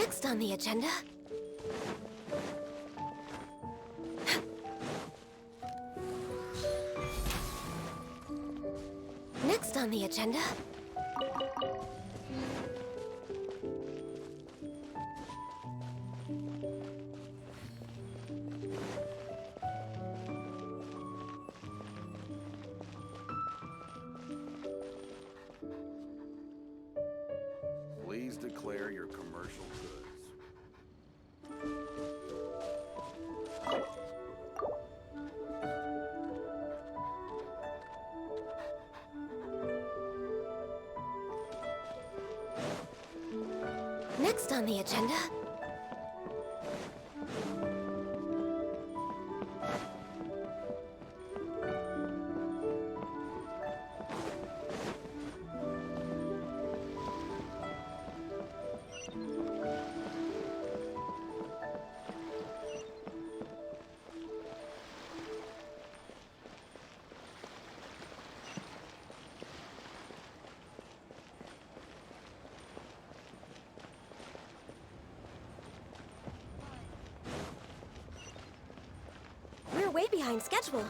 Next on the agenda... Next on the agenda... Please declare your commercial goods. Next on the agenda... We're way behind schedule.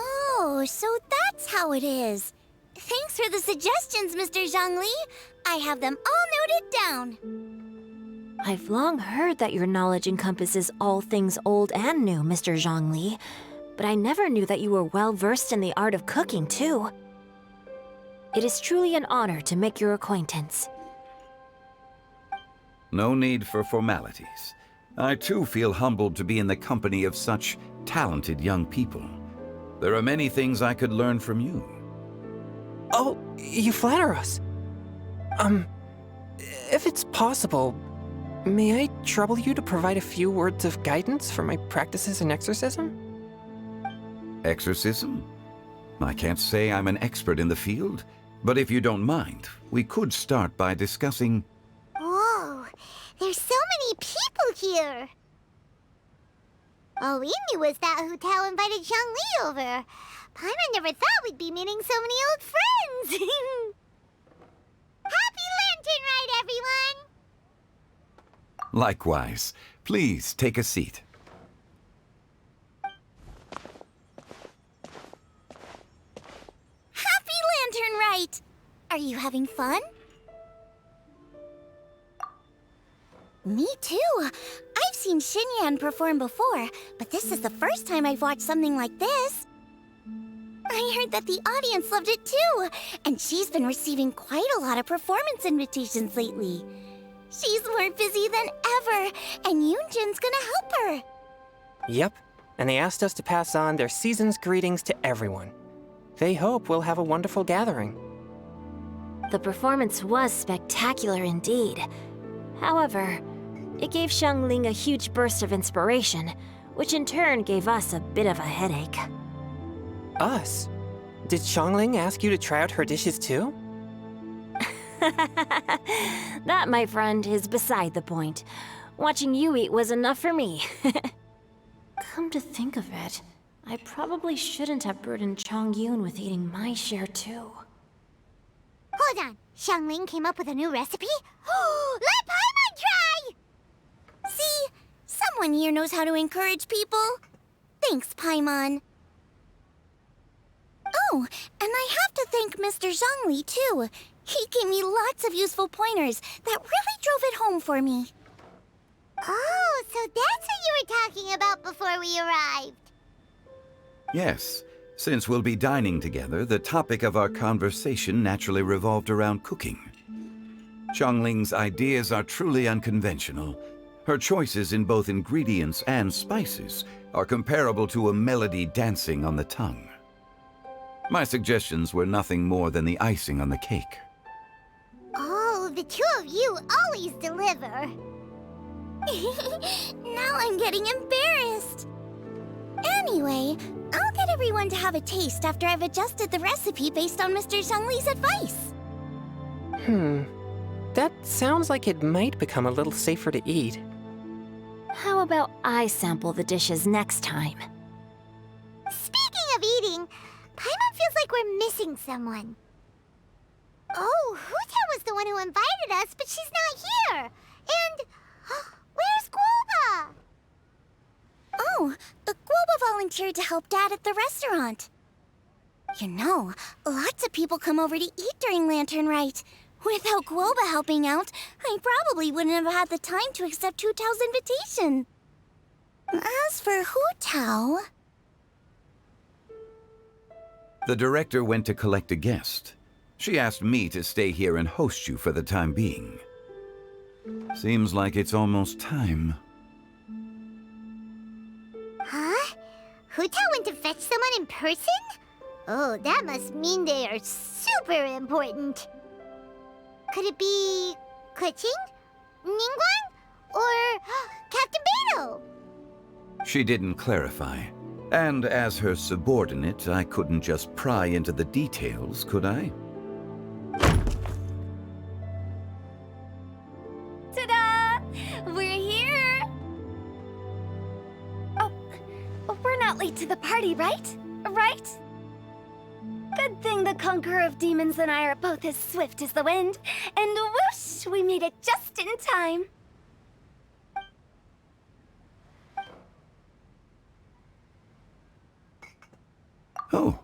Oh, so that's how it is. Thanks for the suggestions, Mr. Zhongli. I have them all noted down. I've long heard that your knowledge encompasses all things old and new, Mr. Zhongli. But I never knew that you were well-versed in the art of cooking, too. It is truly an honor to make your acquaintance. No need for formalities. I too feel humbled to be in the company of such talented young people. There are many things I could learn from you. Oh, you flatter us. If it's possible, may I trouble you to provide a few words of guidance for my practices in exorcism? Exorcism? I can't say I'm an expert in the field, but if you don't mind, we could start by discussing... Whoa, there's so many people here. All we knew was that Hu Tao invited Zhongli over. Paimon never thought we'd be meeting so many old friends. Happy Lantern Rite, everyone! Likewise. Please take a seat. Happy Lantern Rite! Are you having fun? Me too. I've seen Xinyan perform before, but this is the first time I've watched something like this. I heard that the audience loved it too, and she's been receiving quite a lot of performance invitations lately. She's more busy than ever, and Yoonjin's gonna help her. Yep, and they asked us to pass on their season's greetings to everyone. They hope we'll have a wonderful gathering. The performance was spectacular indeed. However, it gave Xiangling a huge burst of inspiration, which in turn gave us a bit of a headache. Us? Did Xiangling ask you to try out her dishes too? That, my friend, is beside the point. Watching you eat was enough for me. Come to think of it, I probably shouldn't have burdened Chongyun with eating my share too. Hold on, Xiangling came up with a new recipe? Let Paimon try! See? Someone here knows how to encourage people. Thanks, Paimon. Oh, and I have to thank Mr. Zhongli, too. He gave me lots of useful pointers that really drove it home for me. Oh, so that's what you were talking about before we arrived. Yes. Since we'll be dining together, the topic of our conversation naturally revolved around cooking. Xiangling's ideas are truly unconventional. Her choices in both ingredients and spices are comparable to a melody dancing on the tongue. My suggestions were nothing more than the icing on the cake. Oh, the two of you always deliver. Now I'm getting embarrassed. Anyway, I'll get everyone to have a taste after I've adjusted the recipe based on Mr. Zhongli's advice. That sounds like it might become a little safer to eat. How about I sample the dishes next time? Speaking of eating, Paimon feels like we're missing someone. Oh, Huta was the one who invited us, but she's not here. And where's Guoba? Oh, Guoba volunteered to help Dad at the restaurant. You know, lots of people come over to eat during Lantern Rite. Without Guoba helping out, I probably wouldn't have had the time to accept Hu Tao's invitation. As for Hu Tao... The director went to collect a guest. She asked me to stay here and host you for the time being. Seems like it's almost time. Huh? Hu Tao went to fetch someone in person? Oh, that must mean they are super important. Could it be Keqing? Ningguang? Or Captain Beidou? She didn't clarify. And as her subordinate, I couldn't just pry into the details, could I? Ta-da! We're here! Oh, we're not late to the party, right? Right? Good thing the Conqueror of Demons and I are both as swift as the wind. And whoosh, we made it just in time. Oh.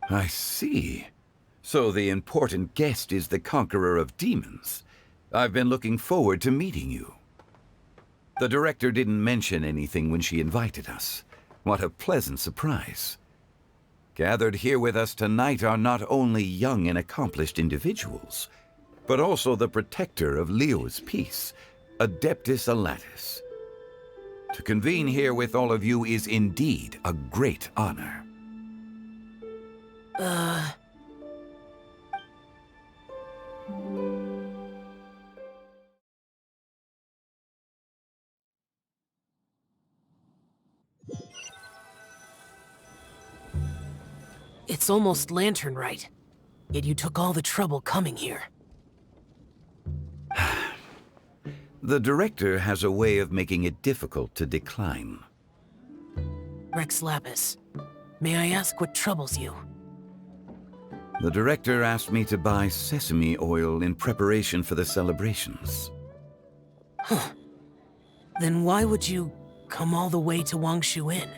I see. So the important guest is the Conqueror of Demons. I've been looking forward to meeting you. The director didn't mention anything when she invited us. What a pleasant surprise. Gathered here with us tonight are not only young and accomplished individuals, but also the protector of Leo's peace, Adeptus Alatus. To convene here with all of you is indeed a great honor. It's almost Lantern Rite, yet you took all the trouble coming here. The director has a way of making it difficult to decline. Rex Lapis, may I ask what troubles you? The director asked me to buy sesame oil in preparation for the celebrations. Huh. Then why would you come all the way to Wangshu Inn?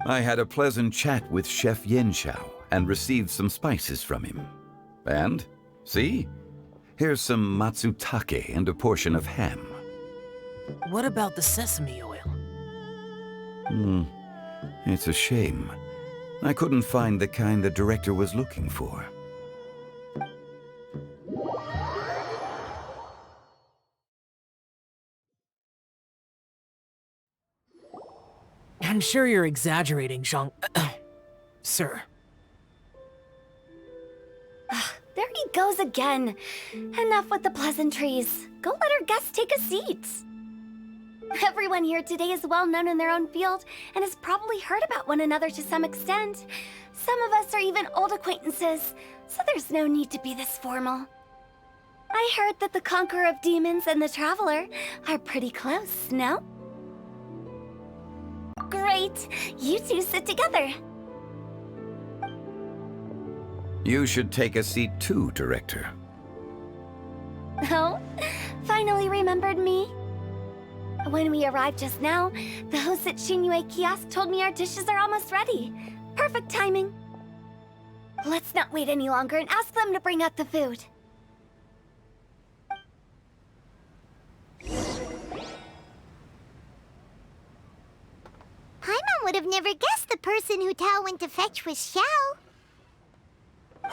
I had a pleasant chat with Chef Yanxiao and received some spices from him. And, see? Here's some matsutake and a portion of ham. What about the sesame oil? It's a shame. I couldn't find the kind the director was looking for. I'm sure you're exaggerating, Sir. There he goes again. Enough with the pleasantries. Go let our guests take a seat. Everyone here today is well known in their own field and has probably heard about one another to some extent. Some of us are even old acquaintances, so there's no need to be this formal. I heard that the Conqueror of Demons and the Traveler are pretty close, no? Great! You two sit together. You should take a seat too, Director. Oh, finally remembered me? When we arrived just now, the host at Xinyue Kiosk told me our dishes are almost ready. Perfect timing. Let's not wait any longer and ask them to bring out the food. Paimon would have never guessed the person Hu Tao went to fetch was Xiao.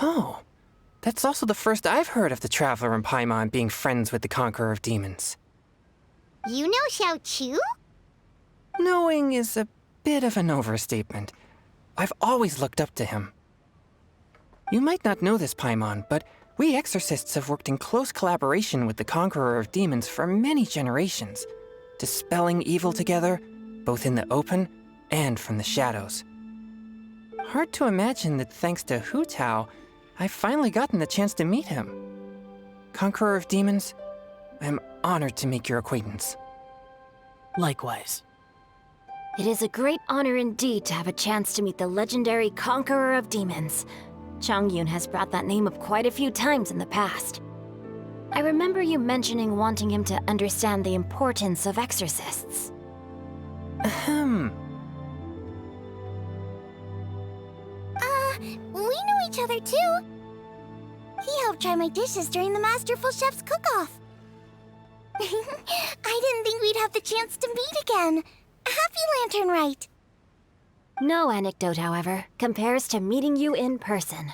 Oh, that's also the first I've heard of the Traveler and Paimon being friends with the Conqueror of Demons. You know Xiao Chu? Knowing is a bit of an overstatement. I've always looked up to him. You might not know this, Paimon, but We exorcists have worked in close collaboration with the Conqueror of Demons for many generations, dispelling evil together, both in the open and from the shadows. Hard to imagine that thanks to Hu Tao, I've finally gotten the chance to meet him. Conqueror of Demons, I'm honored to make your acquaintance. Likewise. It is a great honor indeed to have a chance to meet the legendary Conqueror of Demons. Changyun has brought that name up quite a few times in the past. I remember you mentioning wanting him to understand the importance of exorcists. Ahem. We know each other too. He helped try my dishes during the Masterful Chef's cook-off. I didn't think we'd have the chance to meet again. Happy Lantern Rite. No anecdote, however, compares to meeting you in person.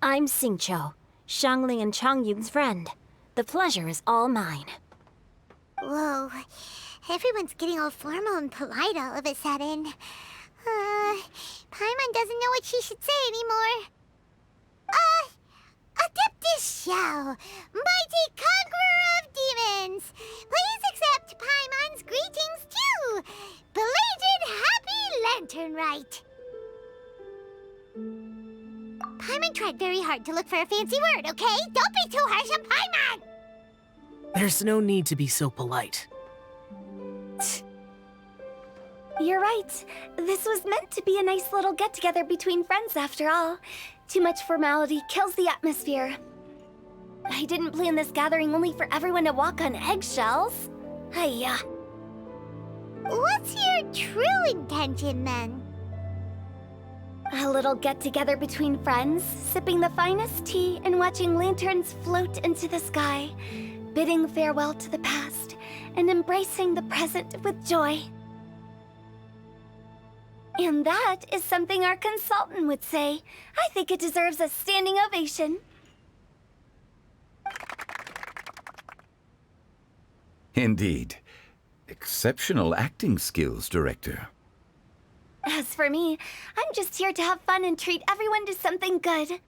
I'm Xingqiu, Xiangling and Changyun's friend. The pleasure is all mine. Whoa. Everyone's getting all formal and polite all of a sudden. Paimon doesn't know what she should say anymore. Adeptus Xiao, mighty conqueror of demons, please accept Paimon's greetings too. Belated Happy Lantern Rite. Paimon tried very hard to look for a fancy word, okay? Don't be too harsh on Paimon! There's no need to be so polite. You're right. This was meant to be a nice little get-together between friends after all. Too much formality kills the atmosphere. I didn't plan this gathering only for everyone to walk on eggshells. Hiya. What's your true intention, then? A little get-together between friends, sipping the finest tea and watching lanterns float into the sky, bidding farewell to the past and embracing the present with joy. And that is something our consultant would say. I think it deserves a standing ovation. Indeed. Exceptional acting skills, Director. As for me, I'm just here to have fun and treat everyone to something good.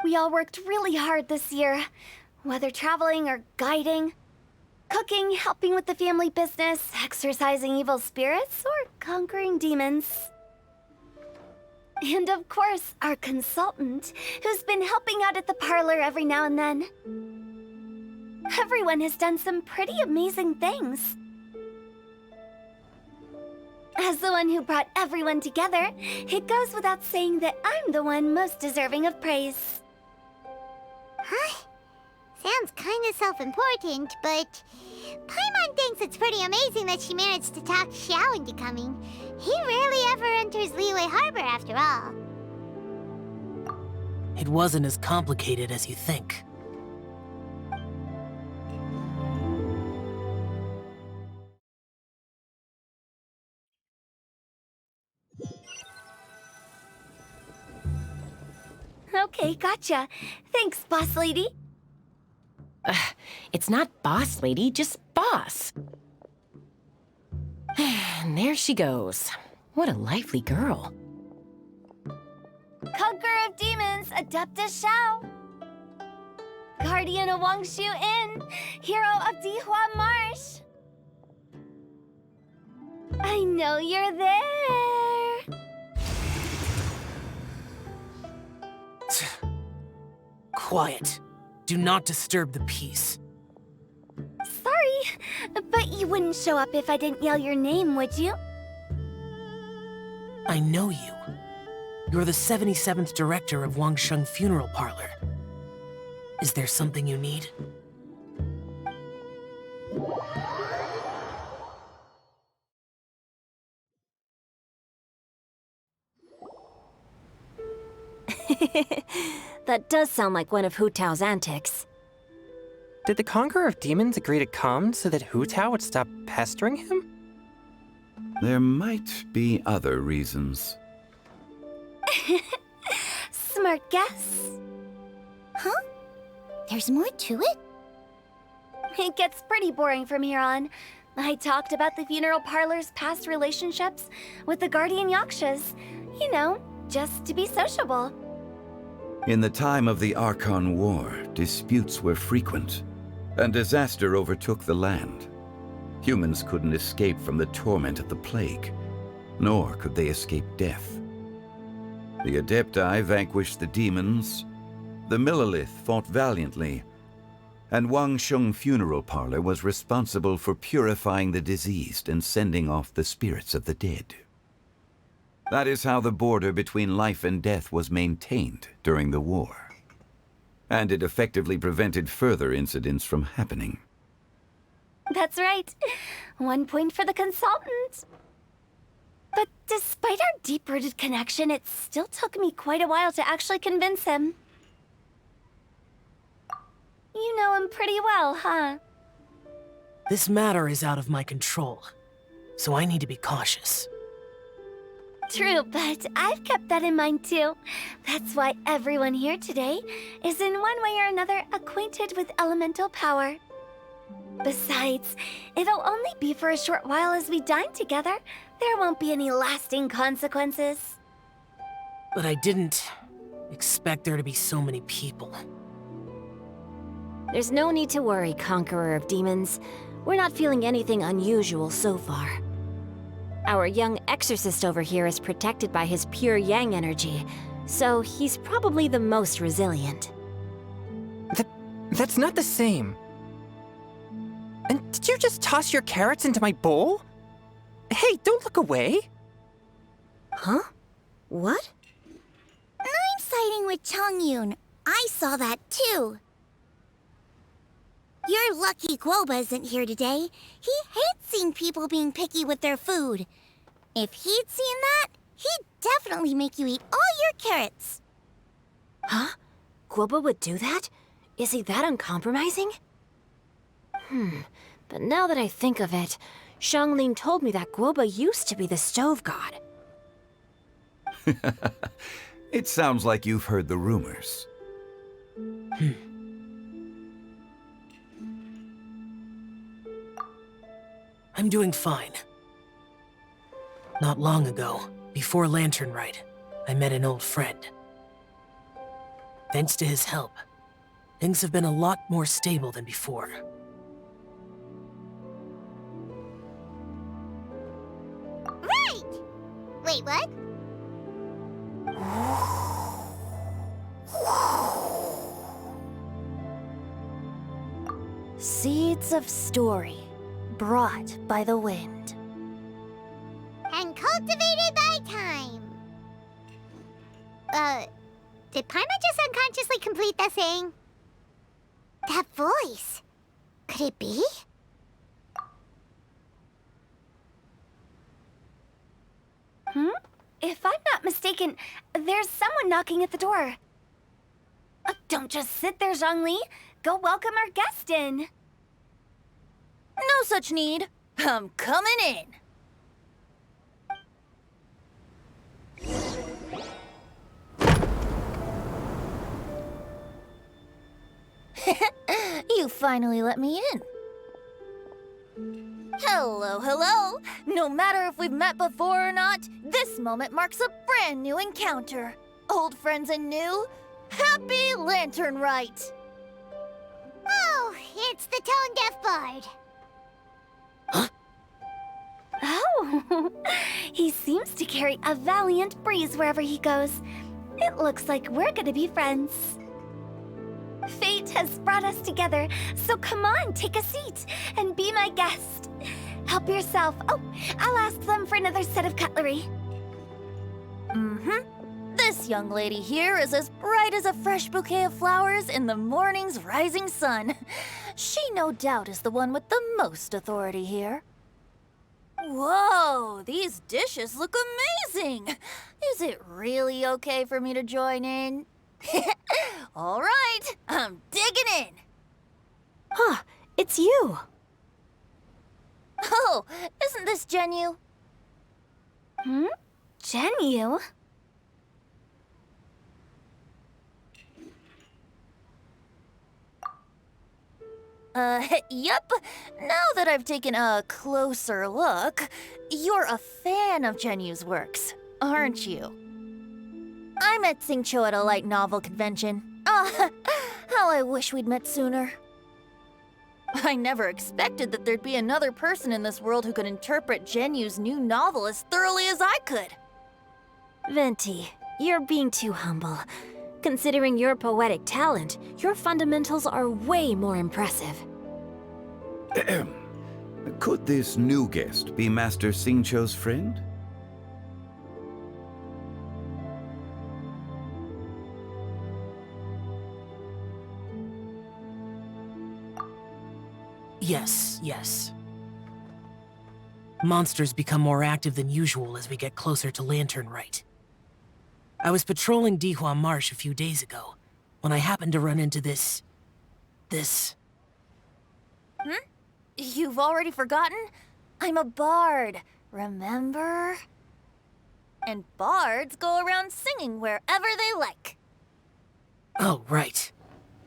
We all worked really hard this year, whether traveling or guiding, cooking, helping with the family business, exorcising evil spirits, or conquering demons. And of course, our consultant, who's been helping out at the parlor every now and then. Everyone has done some pretty amazing things. As the one who brought everyone together, it goes without saying that I'm the one most deserving of praise. Huh? Sounds kind of self-important, but Paimon thinks it's pretty amazing that she managed to talk Xiao into coming. He rarely ever enters Liyue Harbor after all. It wasn't as complicated as you think. Okay, gotcha. Thanks, boss lady. It's not boss lady, just boss. And there she goes. What a lively girl. Conqueror of Demons, Adeptus Xiao. Guardian of Wangshu Inn, hero of Dihua Marsh. I know you're there. Quiet. Do not disturb the peace. Sorry, but you wouldn't show up if I didn't yell your name, would you? I know you. You're the 77th director of Wangsheng Funeral Parlor. Is there something you need? That does sound like one of Hu Tao's antics. Did the Conqueror of Demons agree to come so that Hu Tao would stop pestering him? There might be other reasons. Smart guess. Huh? There's more to it? It gets pretty boring from here on. I talked about the funeral parlor's past relationships with the guardian yakshas. You know, just to be sociable. In the time of the Archon War, disputes were frequent, and disaster overtook the land. Humans couldn't escape from the torment of the plague, nor could they escape death. The Adepti vanquished the demons, the Millelith fought valiantly, and Wangsheng Funeral Parlor was responsible for purifying the diseased and sending off the spirits of the dead. That is how the border between life and death was maintained during the war. And it effectively prevented further incidents from happening. That's right. 1 point for the consultant. But despite our deep-rooted connection, it still took me quite a while to actually convince him. You know him pretty well, huh? This matter is out of my control, so I need to be cautious. True, but I've kept that in mind too. That's why everyone here today is in one way or another acquainted with elemental power. Besides, it'll only be for a short while as we dine together. There won't be any lasting consequences. But I didn't expect there to be so many people. There's no need to worry, Conqueror of Demons. We're not feeling anything unusual so far. Our young exorcist over here is protected by his pure yang energy, so he's probably the most resilient. That's not the same. And did you just toss your carrots into my bowl? Hey, don't look away. Huh? What? I'm siding with Chongyun. I saw that too. You're lucky Guoba isn't here today. He hates seeing people being picky with their food. If he'd seen that, he'd definitely make you eat all your carrots. Huh? Guoba would do that? Is he that uncompromising? But now that I think of it, Xianglin told me that Guoba used to be the stove god. It sounds like you've heard the rumors. I'm doing fine. Not long ago, before Lantern Rite, I met an old friend. Thanks to his help, things have been a lot more stable than before. Right! Wait, what? Seeds of story, brought by the wind. And cultivated by time. Did Paimon just unconsciously complete the thing? That voice. Could it be? If I'm not mistaken, there's someone knocking at the door. Don't just sit there, Zhongli. Go welcome our guest in. No such need. I'm coming in. You finally let me in. Hello, hello. No matter if we've met before or not, this moment marks a brand new encounter. Old friends and new, happy Lantern Rite. Oh, it's the tone-deaf bard. Oh, he seems to carry a valiant breeze wherever he goes. It looks like we're gonna be friends. Fate has brought us together, so come on, take a seat and be my guest. Help yourself. Oh, I'll ask them for another set of cutlery. This young lady here is as bright as a fresh bouquet of flowers in the morning's rising sun. She no doubt is the one with the most authority here. Whoa, these dishes look amazing! Is it really okay for me to join in? All right, I'm digging in. Huh, it's you. Oh, isn't this Genyu? Genyu? Yep. Now that I've taken a closer look, you're a fan of Genyu's works, aren't you? I met Xingqiu at a light novel convention. Oh, how I wish we'd met sooner. I never expected that there'd be another person in this world who could interpret Genyu's new novel as thoroughly as I could. Venti, you're being too humble. Considering your poetic talent, your fundamentals are way more impressive. Could this new guest be Master Xingqiu's friend? Yes. Monsters become more active than usual as we get closer to Lantern Rite. I was patrolling Dihua Marsh a few days ago, when I happened to run into this... You've already forgotten? I'm a bard, remember? And bards go around singing wherever they like. Oh, right.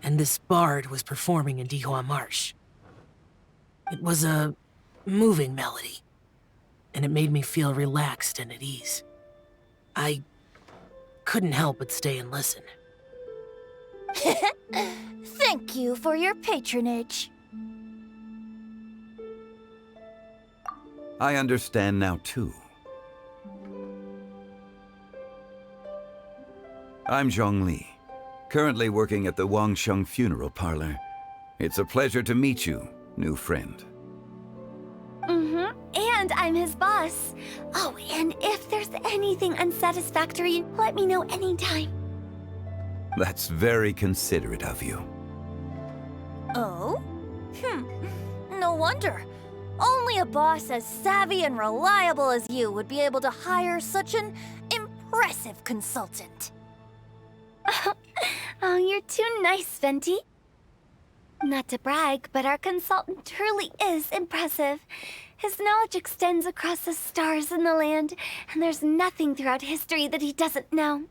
And this bard was performing in Dihua Marsh. It was a moving melody, and it made me feel relaxed and at ease. I couldn't help but stay and listen. Thank you for your patronage. I understand now, too. I'm Zhongli, currently working at the Wangsheng Funeral Parlor. It's a pleasure to meet you, new friend. And I'm his boss. Oh, and if there's anything unsatisfactory, let me know anytime. That's very considerate of you. Oh? No wonder. Only a boss as savvy and reliable as you would be able to hire such an impressive consultant. Oh, you're too nice, Venti. Not to brag, but our consultant truly is impressive. His knowledge extends across the stars and the land, and there's nothing throughout history that he doesn't know.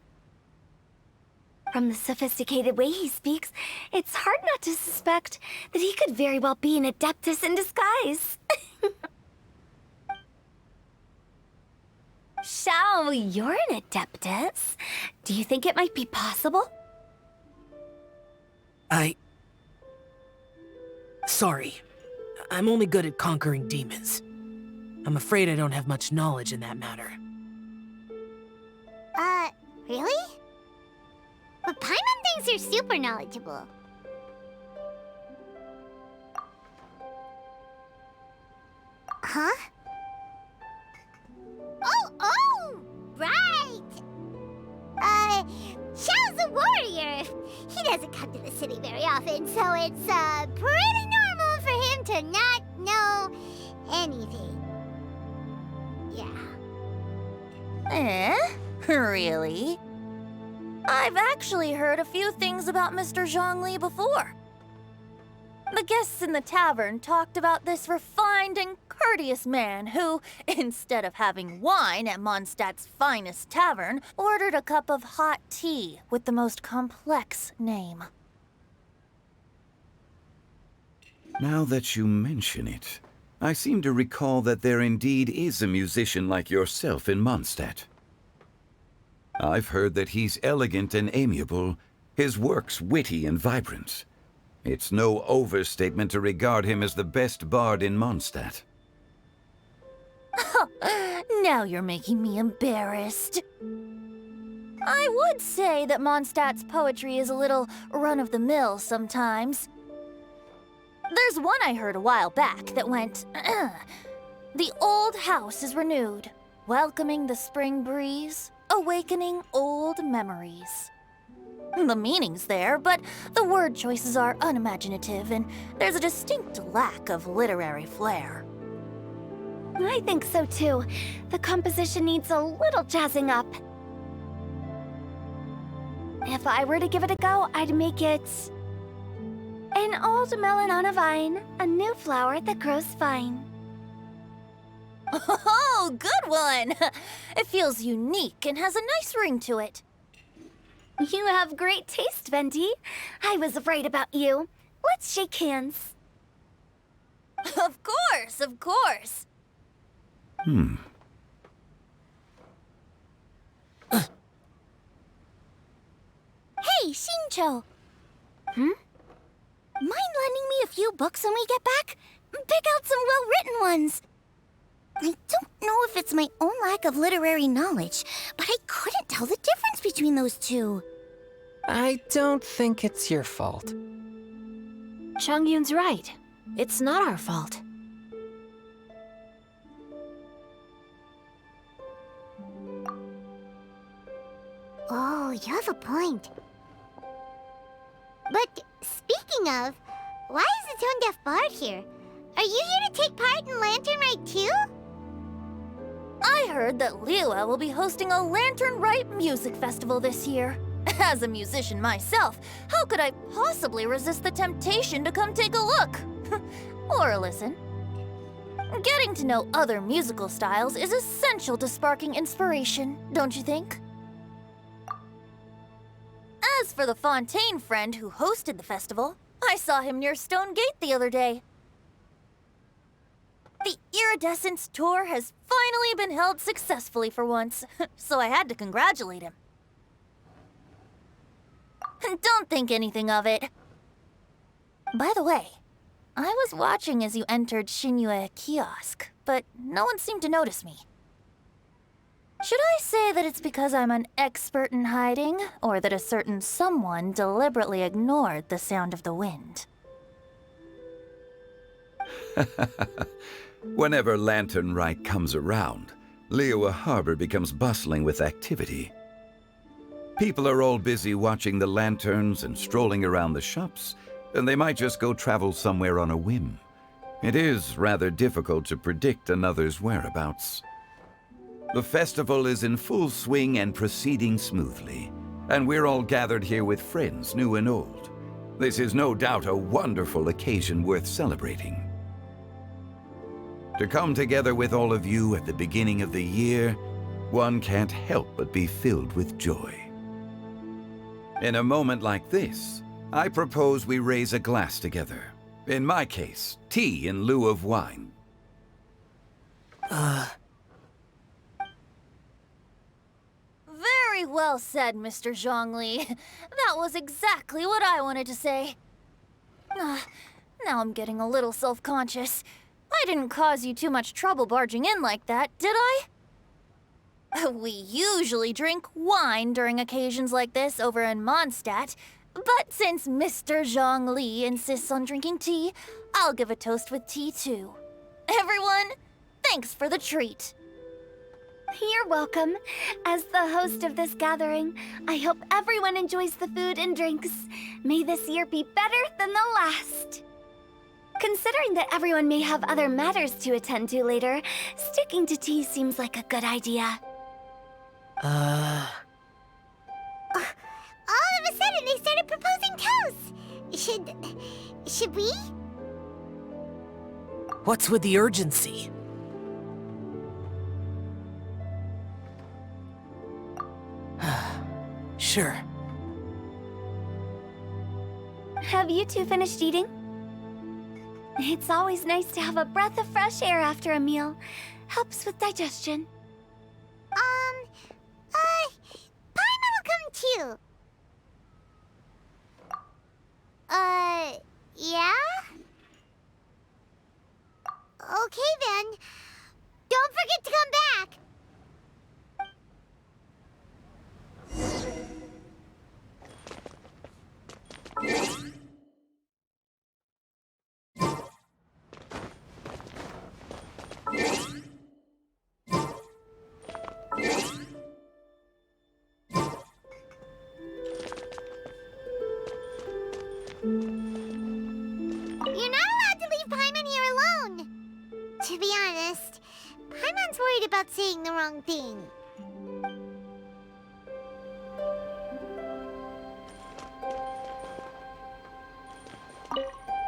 From the sophisticated way he speaks, it's hard not to suspect that he could very well be an adeptus in disguise. Xiao, you're an adeptus. Do you think it might be possible? Sorry. I'm only good at conquering demons. I'm afraid I don't have much knowledge in that matter. Really? But Paimon thinks you're super knowledgeable. Huh? Oh, right! Xiao's a warrior. He doesn't come to the city very often, so it's, pretty normal for him to not know anything. Yeah. Really? I've actually heard a few things about Mr. Zhongli before. The guests in the tavern talked about this refined and courteous man who, instead of having wine at Mondstadt's finest tavern, ordered a cup of hot tea with the most complex name. Now that you mention it, I seem to recall that there indeed is a musician like yourself in Mondstadt. I've heard that he's elegant and amiable, his works witty and vibrant. It's no overstatement to regard him as the best bard in Mondstadt. Now you're making me embarrassed. I would say that Mondstadt's poetry is a little run-of-the-mill sometimes. There's one I heard a while back that went, "The old house is renewed, welcoming the spring breeze, awakening old memories." The meaning's there, but the word choices are unimaginative, and there's a distinct lack of literary flair. I think so too. The composition needs a little jazzing up. If I were to give it a go, I'd make it... An old melon on a vine, a new flower that grows fine. Oh, good one! It feels unique and has a nice ring to it. You have great taste, Venti. I was right about you. Let's shake hands. Of course, of course. poncho. Mind lending me a few books when we get back? Pick out some well-written ones. I don't know if it's my own lack of literary knowledge, but I couldn't tell the difference between those two. I don't think it's your fault. Chongyun's right. It's not our fault. Oh, you have a point. But speaking of, why is the Tone Deaf Bard here? Are you here to take part in Lantern Rite too? I heard that Liyue will be hosting a Lantern Rite music festival this year. As a musician myself, how could I possibly resist the temptation to come take a look? Or listen. Getting to know other musical styles is essential to sparking inspiration, don't you think? As for the Fontaine friend who hosted the festival, I saw him near Stone Gate the other day. The Iridescence tour has finally been held successfully for once, so I had to congratulate him. Don't think anything of it. By the way, I was watching as you entered Shinyue Kiosk, but no one seemed to notice me. Should I say that it's because I'm an expert in hiding, or that a certain someone deliberately ignored the sound of the wind? Whenever Lantern Rite comes around, Liyue Harbor becomes bustling with activity. People are all busy watching the lanterns and strolling around the shops, and they might just go travel somewhere on a whim. It is rather difficult to predict another's whereabouts. The festival is in full swing and proceeding smoothly, and we're all gathered here with friends, new and old. This is no doubt a wonderful occasion worth celebrating. To come together with all of you at the beginning of the year, one can't help but be filled with joy. In a moment like this, I propose we raise a glass together. In my case, tea in lieu of wine. Very well said, Mr. Zhongli. That was exactly what I wanted to say. Now I'm getting a little self-conscious. I didn't cause you too much trouble barging in like that, did I? We usually drink wine during occasions like this over in Mondstadt, but since Mr. Zhongli insists on drinking tea, I'll give a toast with tea too. Everyone, thanks for the treat. You're welcome. As the host of this gathering, I hope everyone enjoys the food and drinks. May this year be better than the last. Considering that everyone may have other matters to attend to later, sticking to tea seems like a good idea. All of a sudden, they started proposing toasts. Should we? What's with the urgency? Sure. Have you two finished eating? It's always nice to have a breath of fresh air after a meal. Helps with digestion. Paimon will come too. Yeah? Okay then. Don't forget to come back. You're not allowed to leave Paimon here alone. To be honest, Paimon's worried about saying the wrong thing.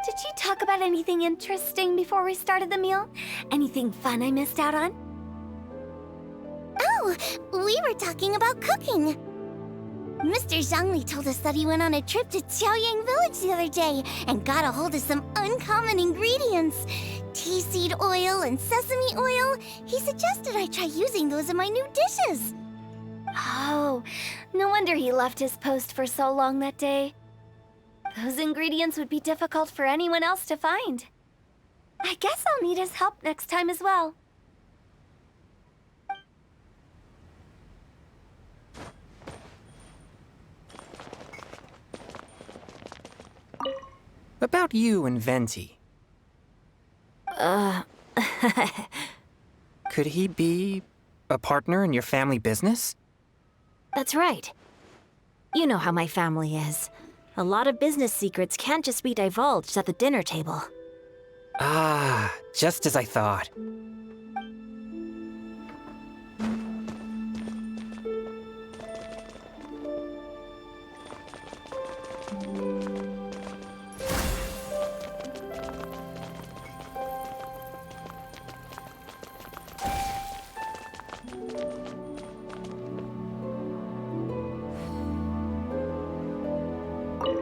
Did you talk about anything interesting before we started the meal? Anything fun I missed out on? Oh, we were talking about cooking. Mr. Zhongli told us that he went on a trip to Qiaoyang Village the other day and got a hold of some uncommon ingredients. Tea seed oil and sesame oil. He suggested I try using those in my new dishes. Oh, no wonder he left his post for so long that day. Those ingredients would be difficult for anyone else to find. I guess I'll need his help next time as well. About you and Venti. Could he be a partner in your family business? That's right. You know how my family is. A lot of business secrets can't just be divulged at the dinner table. Ah, just as I thought.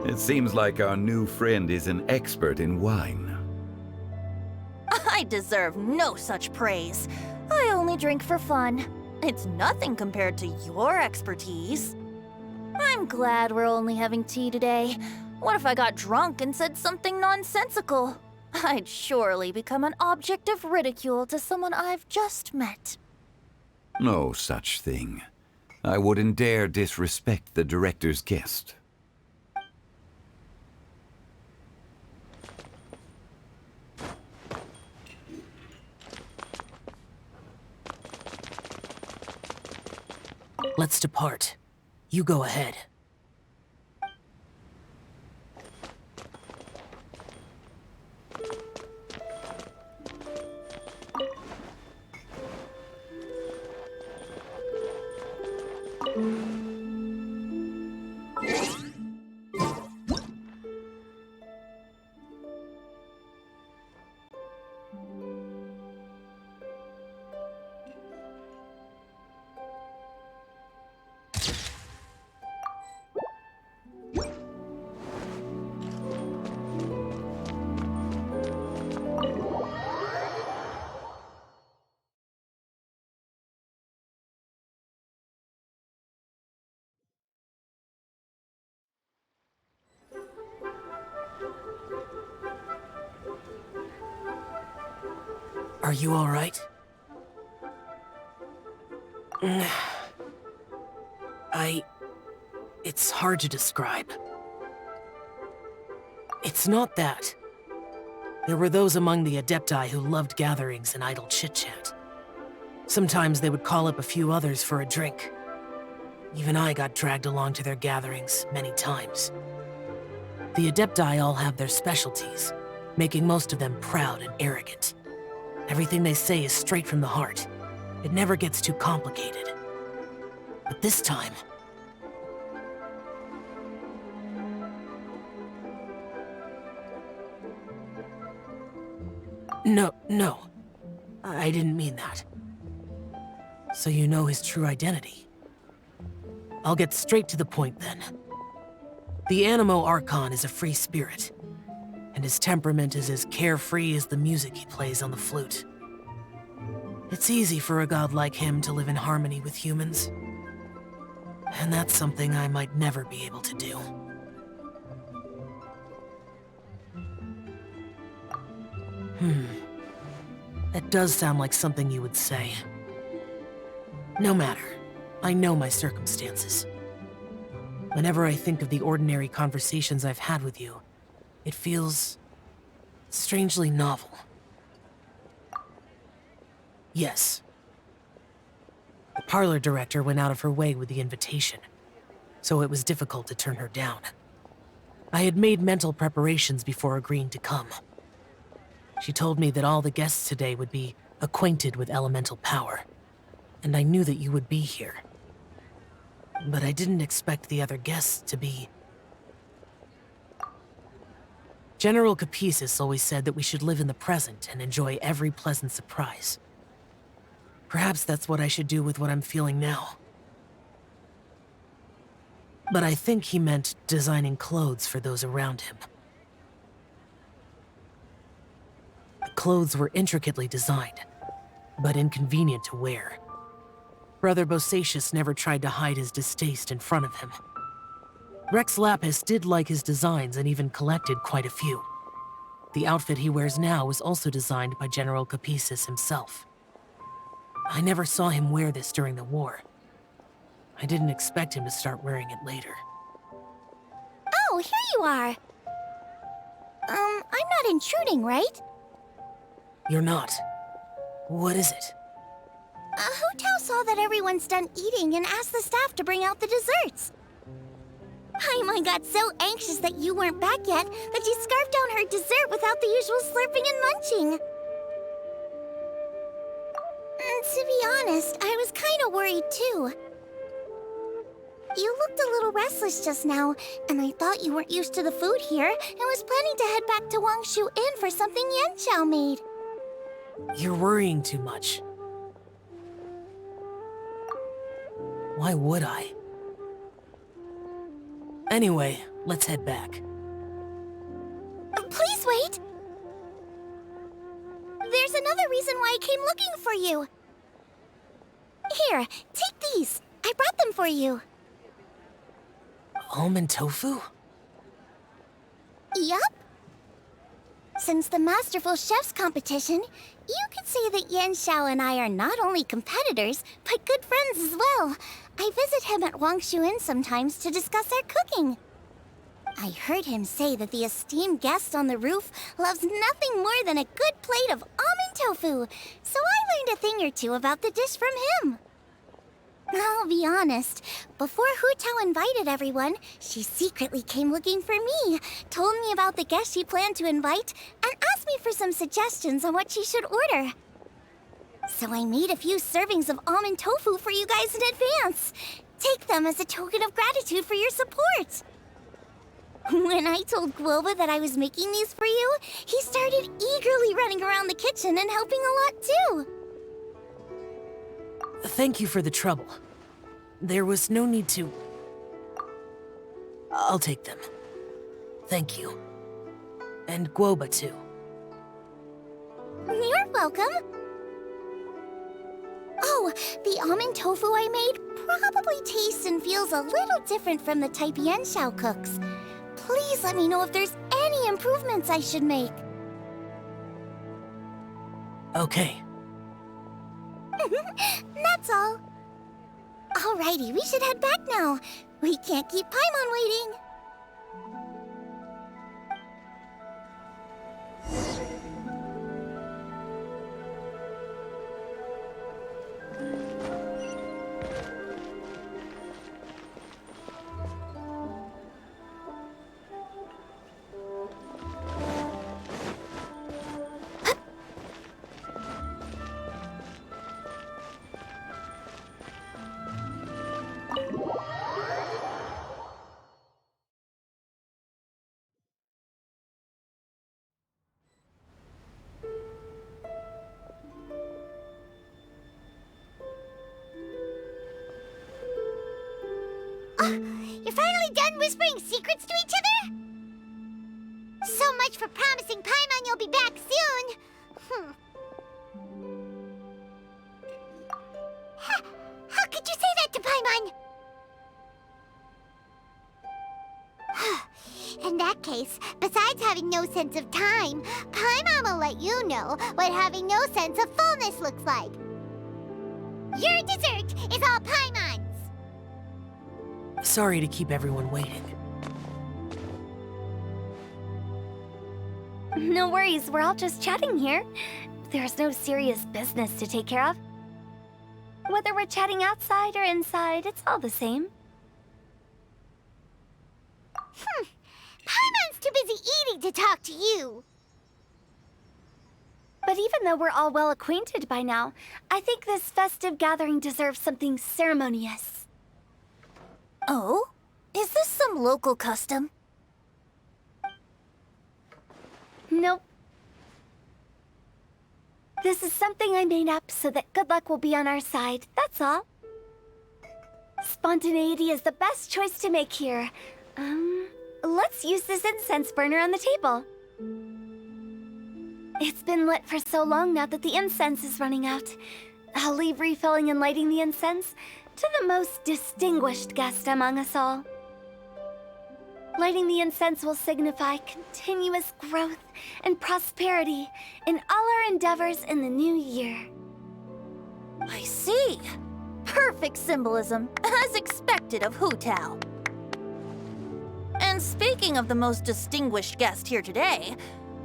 It seems like our new friend is an expert in wine. I deserve no such praise. I only drink for fun. It's nothing compared to your expertise. I'm glad we're only having tea today. What if I got drunk and said something nonsensical? I'd surely become an object of ridicule to someone I've just met. No such thing. I wouldn't dare disrespect the director's guest. Let's depart. You go ahead. Are you all right? It's hard to describe. It's not that. There were those among the Adepti who loved gatherings and idle chit-chat. Sometimes they would call up a few others for a drink. Even I got dragged along to their gatherings many times. The Adepti all have their specialties, making most of them proud and arrogant. Everything they say is straight from the heart. It never gets too complicated. But this time... No. I didn't mean that. So you know his true identity. I'll get straight to the point then. The Animo Archon is a free spirit, and his temperament is as carefree as the music he plays on the flute. It's easy for a god like him to live in harmony with humans, and that's something I might never be able to do. That does sound like something you would say. No matter. I know my circumstances. Whenever I think of the ordinary conversations I've had with you, it feels strangely novel. Yes. The parlor director went out of her way with the invitation, so it was difficult to turn her down. I had made mental preparations before agreeing to come. She told me that all the guests today would be acquainted with elemental power, and I knew that you would be here. But I didn't expect the other guests to be... General Capisis always said that we should live in the present and enjoy every pleasant surprise. Perhaps that's what I should do with what I'm feeling now. But I think he meant designing clothes for those around him. The clothes were intricately designed, but inconvenient to wear. Brother Bosacius never tried to hide his distaste in front of him. Rex Lapis did like his designs and even collected quite a few. The outfit he wears now was also designed by General Capices himself. I never saw him wear this during the war. I didn't expect him to start wearing it later. Oh, here you are. I'm not intruding, right? You're not. What is it? Hu Tao saw that everyone's done eating and asked the staff to bring out the desserts. Paimon got so anxious that you weren't back yet that she scarfed down her dessert without the usual slurping and munching. To be honest, I was kind of worried too. You looked a little restless just now, and I thought you weren't used to the food here and was planning to head back to Wangshu Inn for something Yanxiao made. You're worrying too much. Why would I? Anyway, let's head back. Please wait! There's another reason why I came looking for you. Here, take these. I brought them for you. Almond tofu? Yup. Since the Masterful Chef's competition, you could say that Yanxiao and I are not only competitors, but good friends as well. I visit him at Wangshu Inn sometimes to discuss our cooking. I heard him say that the esteemed guest on the roof loves nothing more than a good plate of almond tofu, so I learned a thing or two about the dish from him. I'll be honest, before Hu Tao invited everyone, she secretly came looking for me, told me about the guest she planned to invite, and asked me for some suggestions on what she should order. So I made a few servings of almond tofu for you guys in advance. Take them as a token of gratitude for your support. When I told Guoba that I was making these for you, he started eagerly running around the kitchen and helping a lot too. Thank you for the trouble. There was no need to... I'll take them. Thank you. And Guoba too. You're welcome. Oh, the almond tofu I made probably tastes and feels a little different from the type Yanxiao cooks. Please let me know if there's any improvements I should make. Okay. That's all. Alrighty, we should head back now. We can't keep Paimon waiting. You're finally done whispering secrets to each other? So much for promising Paimon you'll be back soon. How could you say that to Paimon? In that case, besides having no sense of time, Paimon will let you know what having no sense of fullness looks like. Your dessert is all Paimon's. Sorry to keep everyone waiting. No worries, we're all just chatting here. There's no serious business to take care of. Whether we're chatting outside or inside, it's all the same. Paimon's too busy eating to talk to you. But even though we're all well acquainted by now, I think this festive gathering deserves something ceremonious. Oh? Is this some local custom? Nope. This is something I made up so that good luck will be on our side, that's all. Spontaneity is the best choice to make here. Let's use this incense burner on the table. It's been lit for so long now that the incense is running out. I'll leave refilling and lighting the incense to the most distinguished guest among us all. Lighting the incense will signify continuous growth and prosperity in all our endeavors in the new year. I see. Perfect symbolism, as expected of Hu Tao. And speaking of the most distinguished guest here today,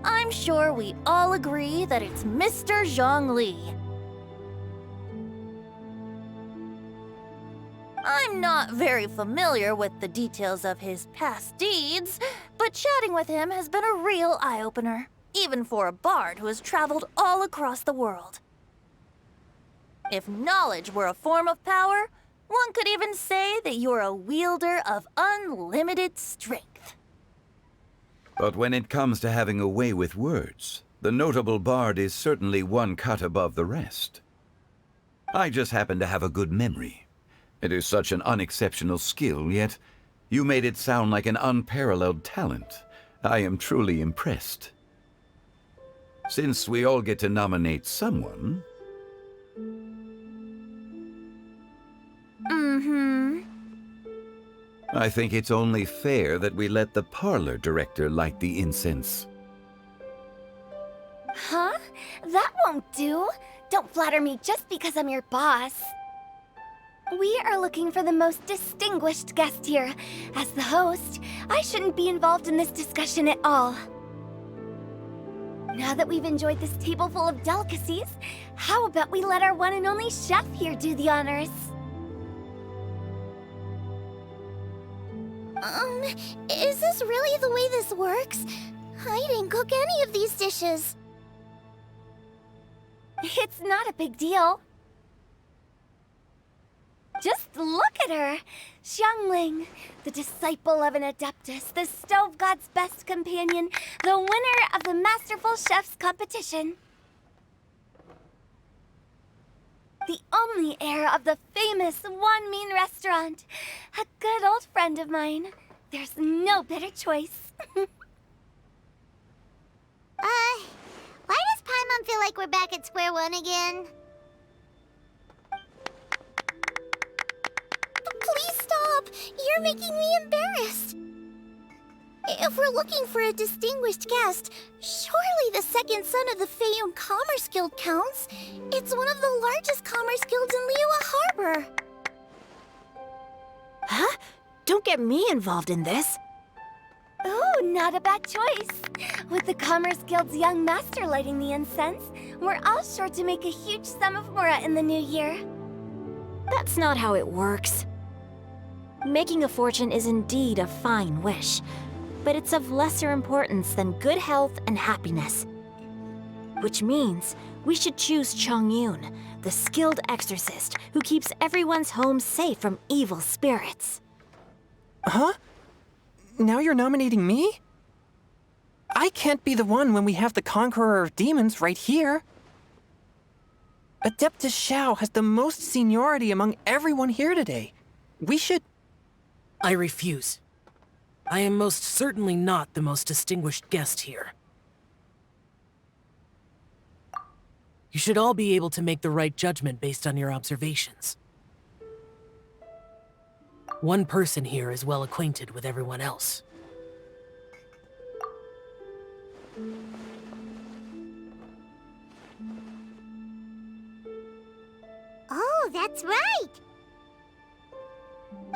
I'm sure we all agree that it's Mr. Zhongli. I'm not very familiar with the details of his past deeds, but chatting with him has been a real eye-opener, even for a bard who has traveled all across the world. If knowledge were a form of power, one could even say that you're a wielder of unlimited strength. But when it comes to having a way with words, the notable bard is certainly one cut above the rest. I just happen to have a good memory. It is such an unexceptional skill, yet you made it sound like an unparalleled talent. I am truly impressed. Since we all get to nominate someone... I think it's only fair that we let the parlor director light the incense. Huh? That won't do. Don't flatter me just because I'm your boss. We are looking for the most distinguished guest here. As the host, I shouldn't be involved in this discussion at all. Now that we've enjoyed this table full of delicacies, how about we let our one and only chef here do the honors? Is this really the way this works? I didn't cook any of these dishes. It's not a big deal. Just look at her! Xiangling, the disciple of an adeptus, the stove god's best companion, the winner of the Masterful Chef's competition. The only heir of the famous Wan Min restaurant. A good old friend of mine. There's no better choice. Why does Paimon feel like we're back at square one again? Please stop! You're making me embarrassed. If we're looking for a distinguished guest, surely the second son of the Feiyun Commerce Guild counts. It's one of the largest commerce guilds in Liyue Harbor. Huh? Don't get me involved in this. Oh, not a bad choice. With the Commerce Guild's young master lighting the incense, we're all sure to make a huge sum of mora in the new year. That's not how it works. Making a fortune is indeed a fine wish, but it's of lesser importance than good health and happiness. Which means we should choose Chongyun, the skilled exorcist who keeps everyone's home safe from evil spirits. Huh? Now you're nominating me? I can't be the one when we have the Conqueror of Demons right here. Adeptus Xiao has the most seniority among everyone here today. We should... I refuse. I am most certainly not the most distinguished guest here. You should all be able to make the right judgment based on your observations. One person here is well acquainted with everyone else. Oh, that's right!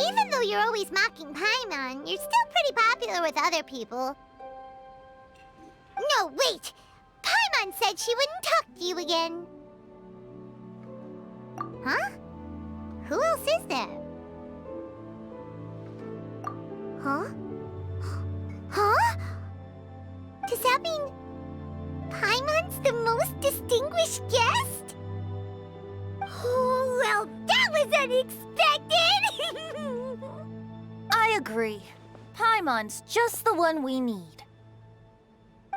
Even though you're always mocking Paimon, you're still pretty popular with other people. No, wait! Paimon said she wouldn't talk to you again. Huh? Who else is there? Huh? Huh? Does that mean Paimon's the most distinguished guest? Oh, well, that was unexpected! I agree. Paimon's just the one we need.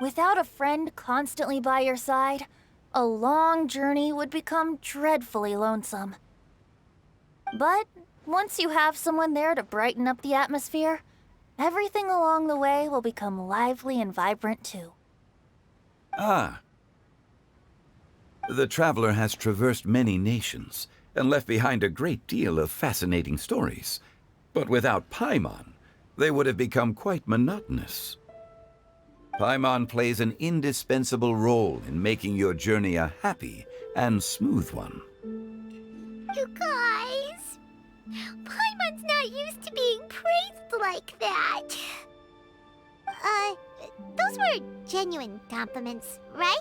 Without a friend constantly by your side, a long journey would become dreadfully lonesome. But once you have someone there to brighten up the atmosphere, everything along the way will become lively and vibrant too. Ah. The traveler has traversed many nations and left behind a great deal of fascinating stories. But without Paimon, they would have become quite monotonous. Paimon plays an indispensable role in making your journey a happy and smooth one. You guys, Paimon's not used to being praised like that. Those were genuine compliments, right?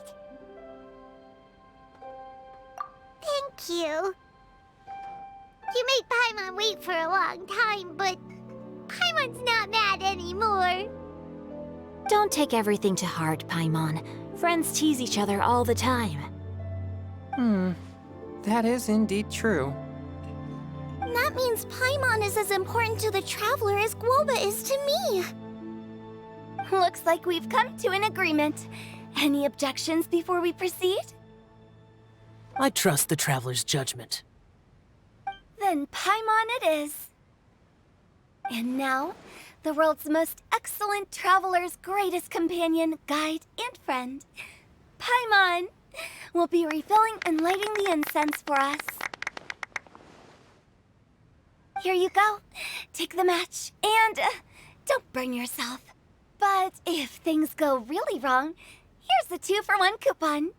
Thank you. You made Paimon wait for a long time, but Paimon's not mad anymore. Don't take everything to heart, Paimon. Friends tease each other all the time. That is indeed true. That means Paimon is as important to the traveler as Guoba is to me. Looks like we've come to an agreement. Any objections before we proceed? I trust the traveler's judgment. Then Paimon it is. And now, the world's most excellent traveler's greatest companion, guide, and friend, Paimon, will be refilling and lighting the incense for us. Here you go. Take the match, and don't burn yourself. But if things go really wrong, here's the 2-for-1 coupon.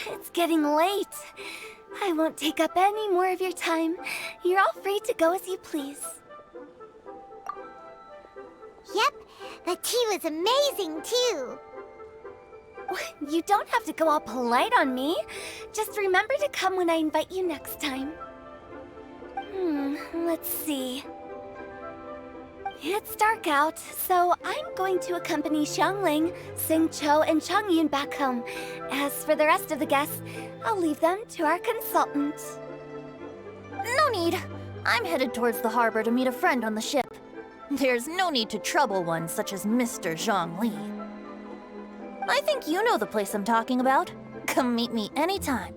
It's getting late. I won't take up any more of your time. You're all free to go as you please. Yep, the tea was amazing too. You don't have to go all polite on me. Just remember to come when I invite you next time. Let's see. It's dark out, so I'm going to accompany Xiangling, Xingqiu, and Changyun back home. As for the rest of the guests, I'll leave them to our consultant. No need. I'm headed towards the harbor to meet a friend on the ship. There's no need to trouble one such as Mr. Zhongli. I think you know the place I'm talking about. Come meet me anytime.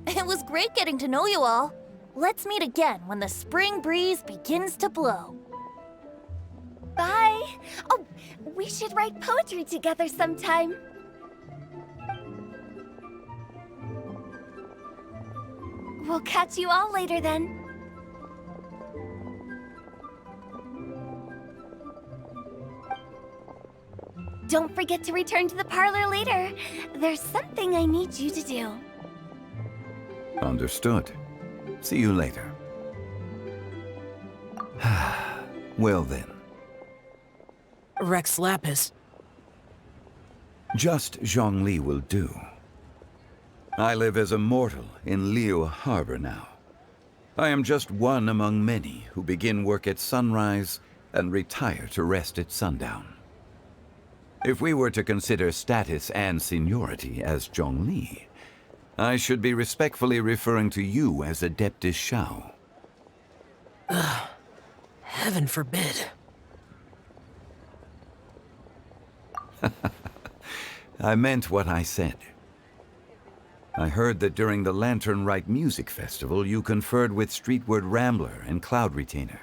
It was great getting to know you all. Let's meet again when the spring breeze begins to blow. Bye. Oh, we should write poetry together sometime. We'll catch you all later then. Don't forget to return to the parlor later. There's something I need you to do. Understood. See you later. Well then. Rex Lapis. Just Zhongli will do. I live as a mortal in Liu Harbor now. I am just one among many who begin work at sunrise and retire to rest at sundown. If we were to consider status and seniority as Zhongli, I should be respectfully referring to you as Adeptus Shao. Heaven forbid. I meant what I said. I heard that during the Lantern Rite Music Festival, you conferred with Streetward Rambler and Cloud Retainer.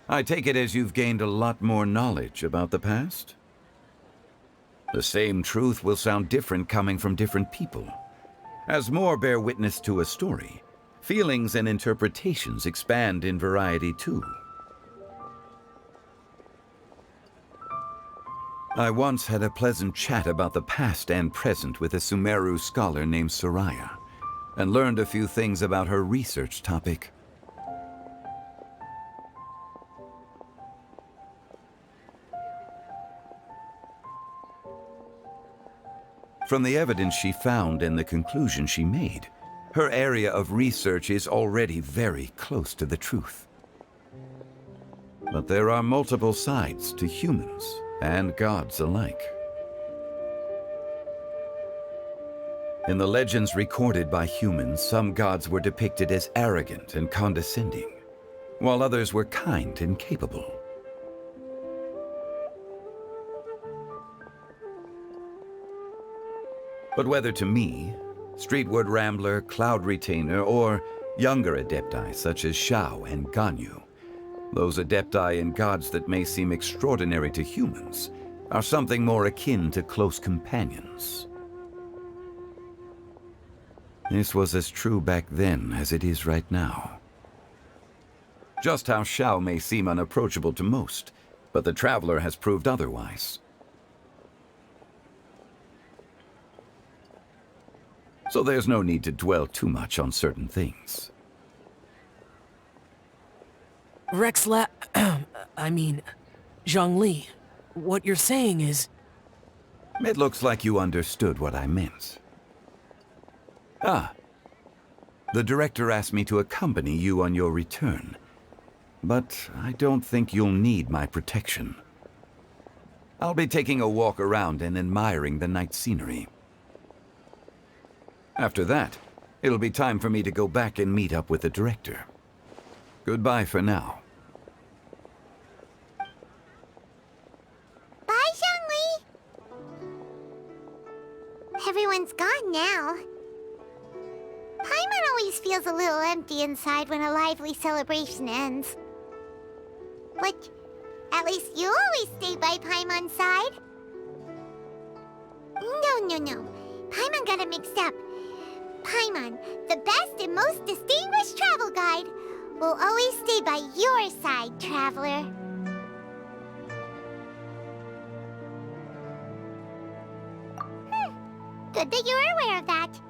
I take it as you've gained a lot more knowledge about the past? The same truth will sound different coming from different people. As more bear witness to a story, feelings and interpretations expand in variety too. I once had a pleasant chat about the past and present with a Sumeru scholar named Soraya, and learned a few things about her research topic. From the evidence she found and the conclusion she made, her area of research is already very close to the truth. But there are multiple sides to humans and gods alike. In the legends recorded by humans, some gods were depicted as arrogant and condescending, while others were kind and capable. But whether to me, Streetward Rambler, Cloud Retainer, or younger adepti such as Shao and Ganyu, those adepti and gods that may seem extraordinary to humans are something more akin to close companions. This was as true back then as it is right now. Just how Shao may seem unapproachable to most, but the Traveler has proved otherwise. So there's no need to dwell too much on certain things. Zhongli, what you're saying is... It looks like you understood what I meant. Ah. The director asked me to accompany you on your return, but I don't think you'll need my protection. I'll be taking a walk around and admiring the night scenery. After that, it'll be time for me to go back and meet up with the director. Goodbye for now. Bye, Zhongli! Everyone's gone now. Paimon always feels a little empty inside when a lively celebration ends. But at least you always stay by Paimon's side. No. Paimon got it mixed up. Paimon, the best and most distinguished travel guide, will always stay by your side, Traveler. Good that you're aware of that.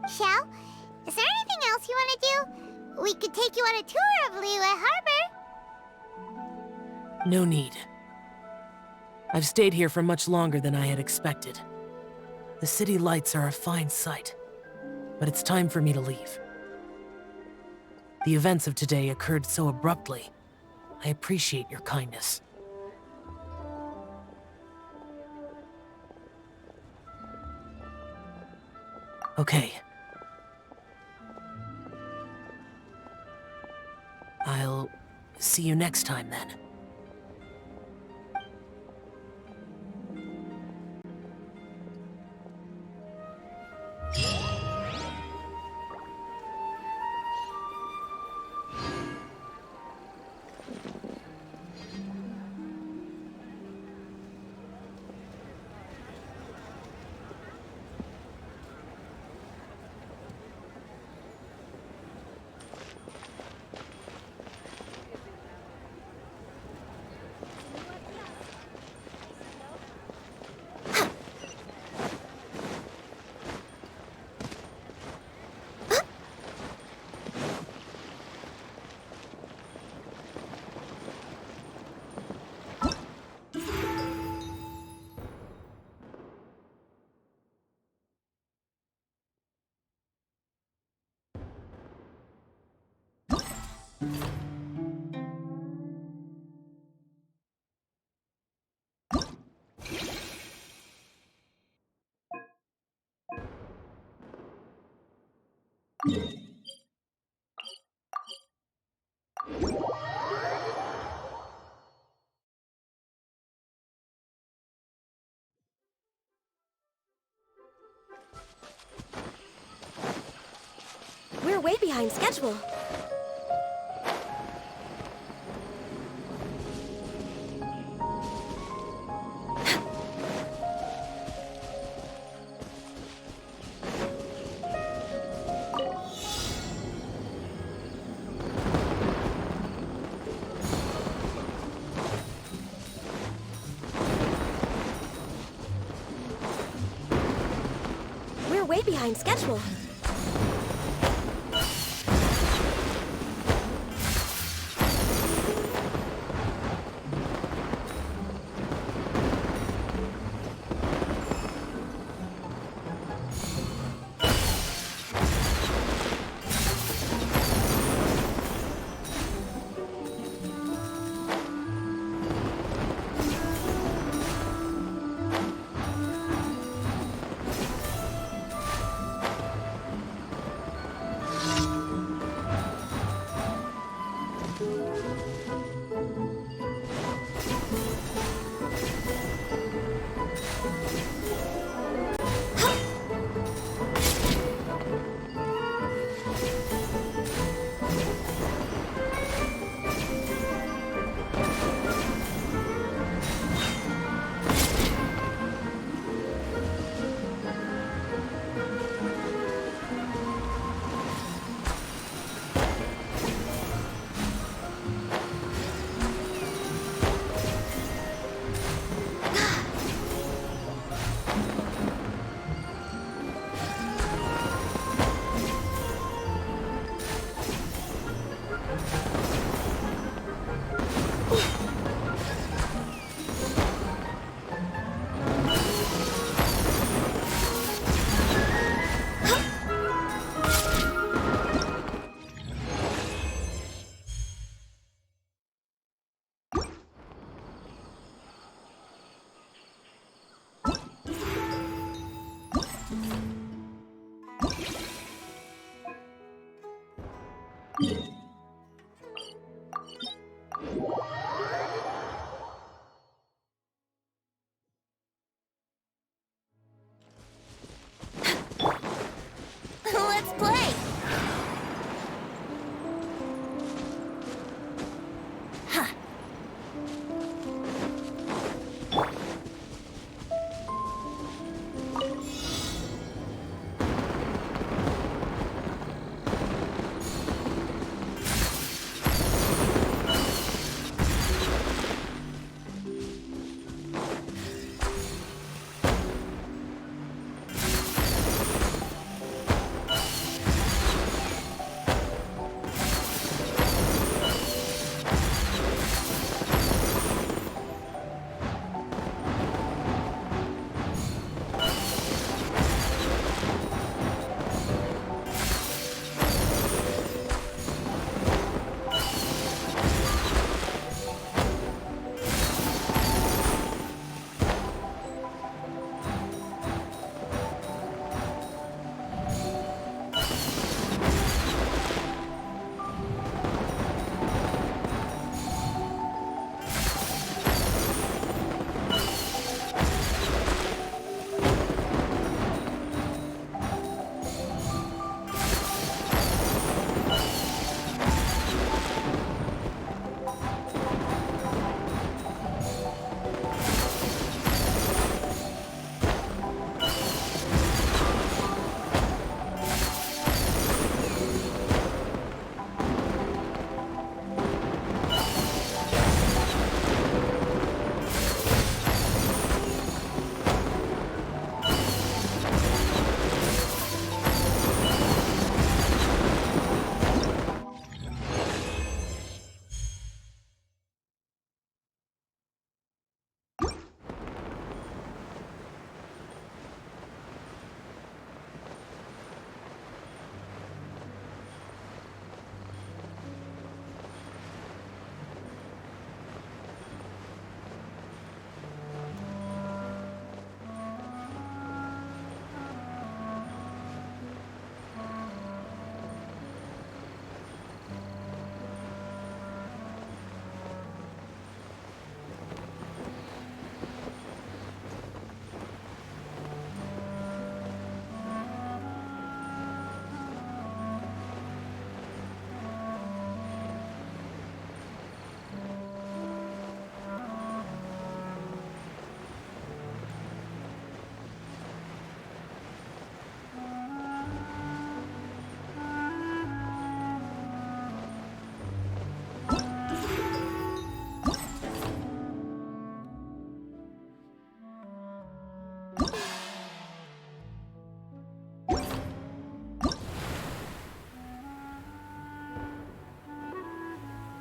Shell, is there anything else you want to do? We could take you on a tour of Liyue Harbor. No need. I've stayed here for much longer than I had expected. The city lights are a fine sight, but it's time for me to leave. The events of today occurred so abruptly. I appreciate your kindness. Okay. I'll see you next time then. We're way behind schedule. We're way behind schedule.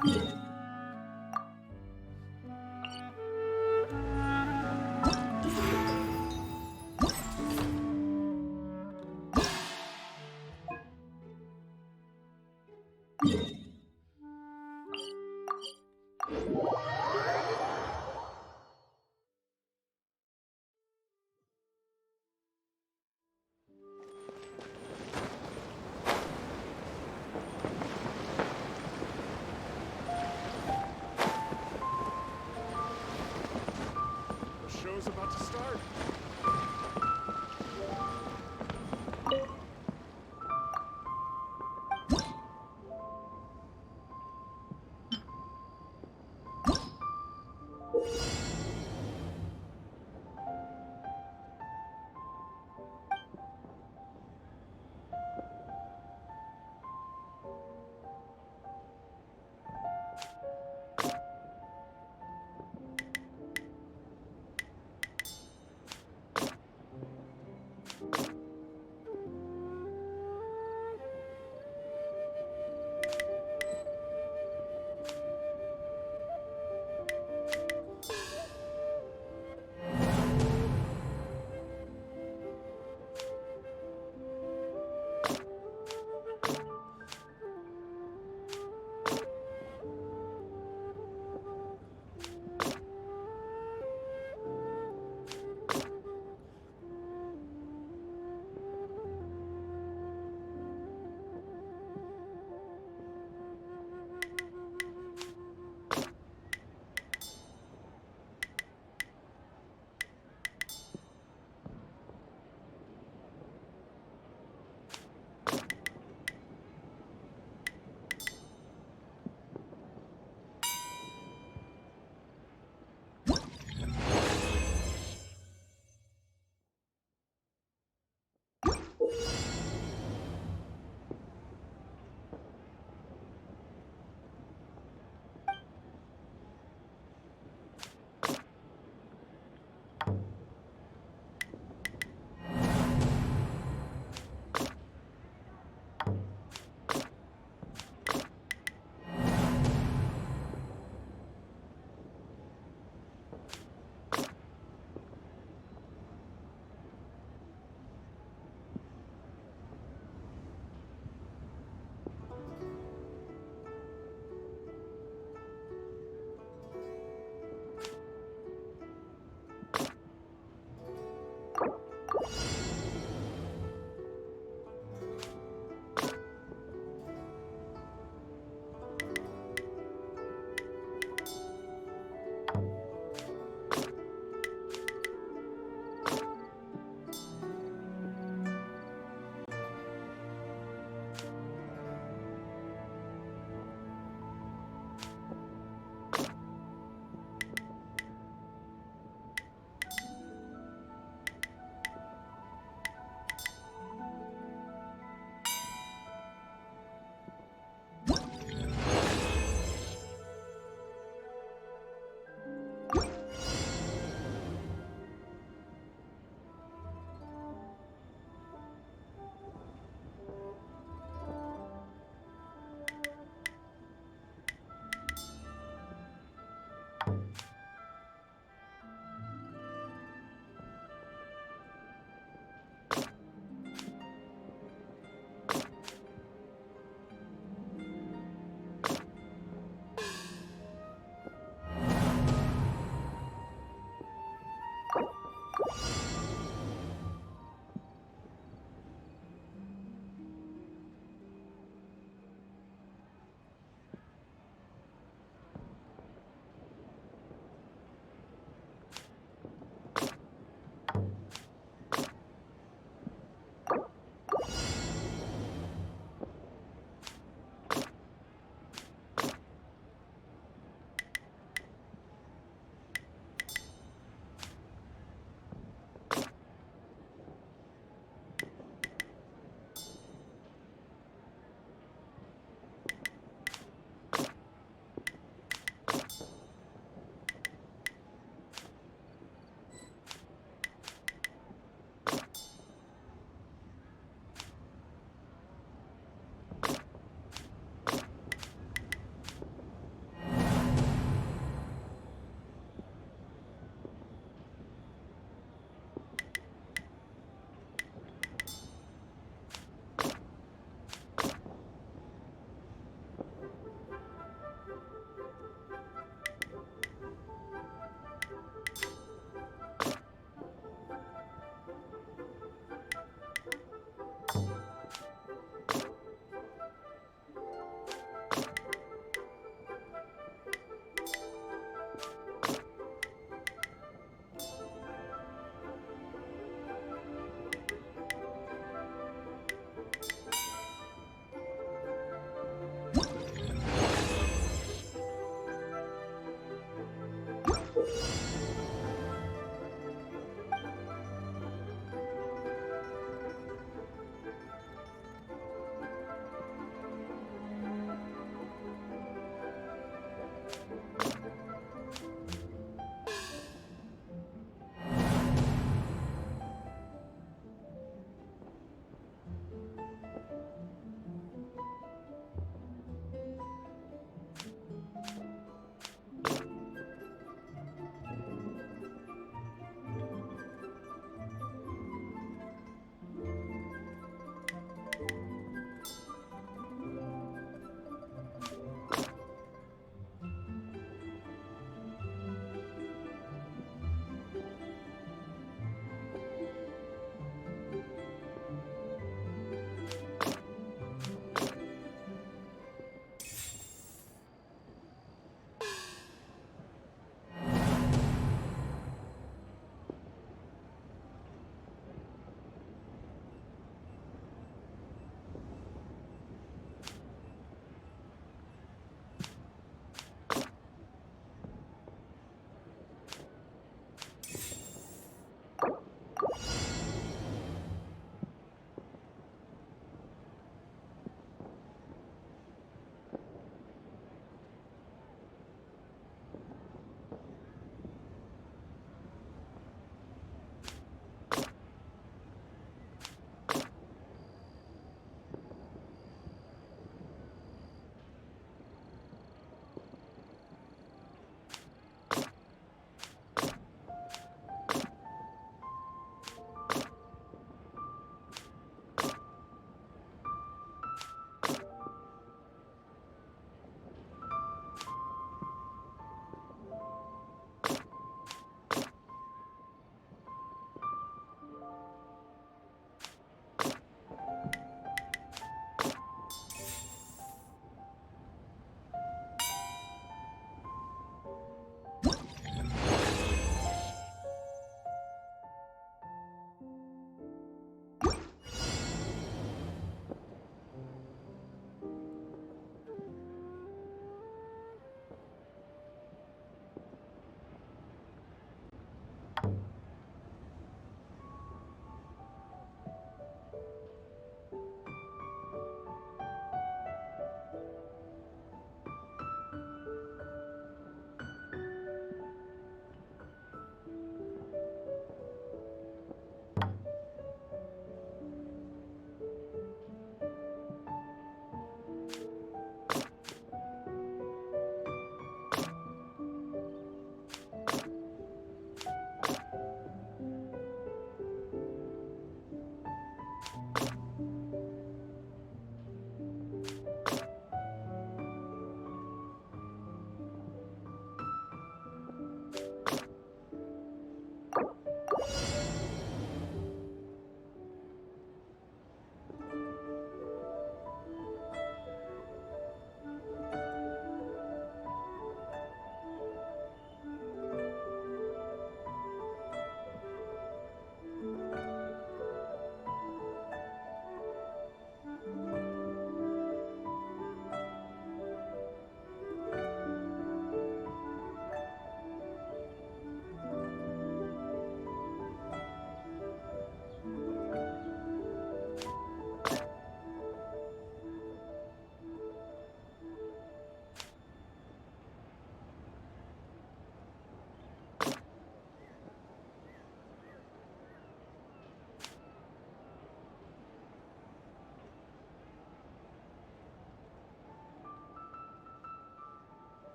The show's about to start.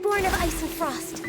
Born of ice and frost.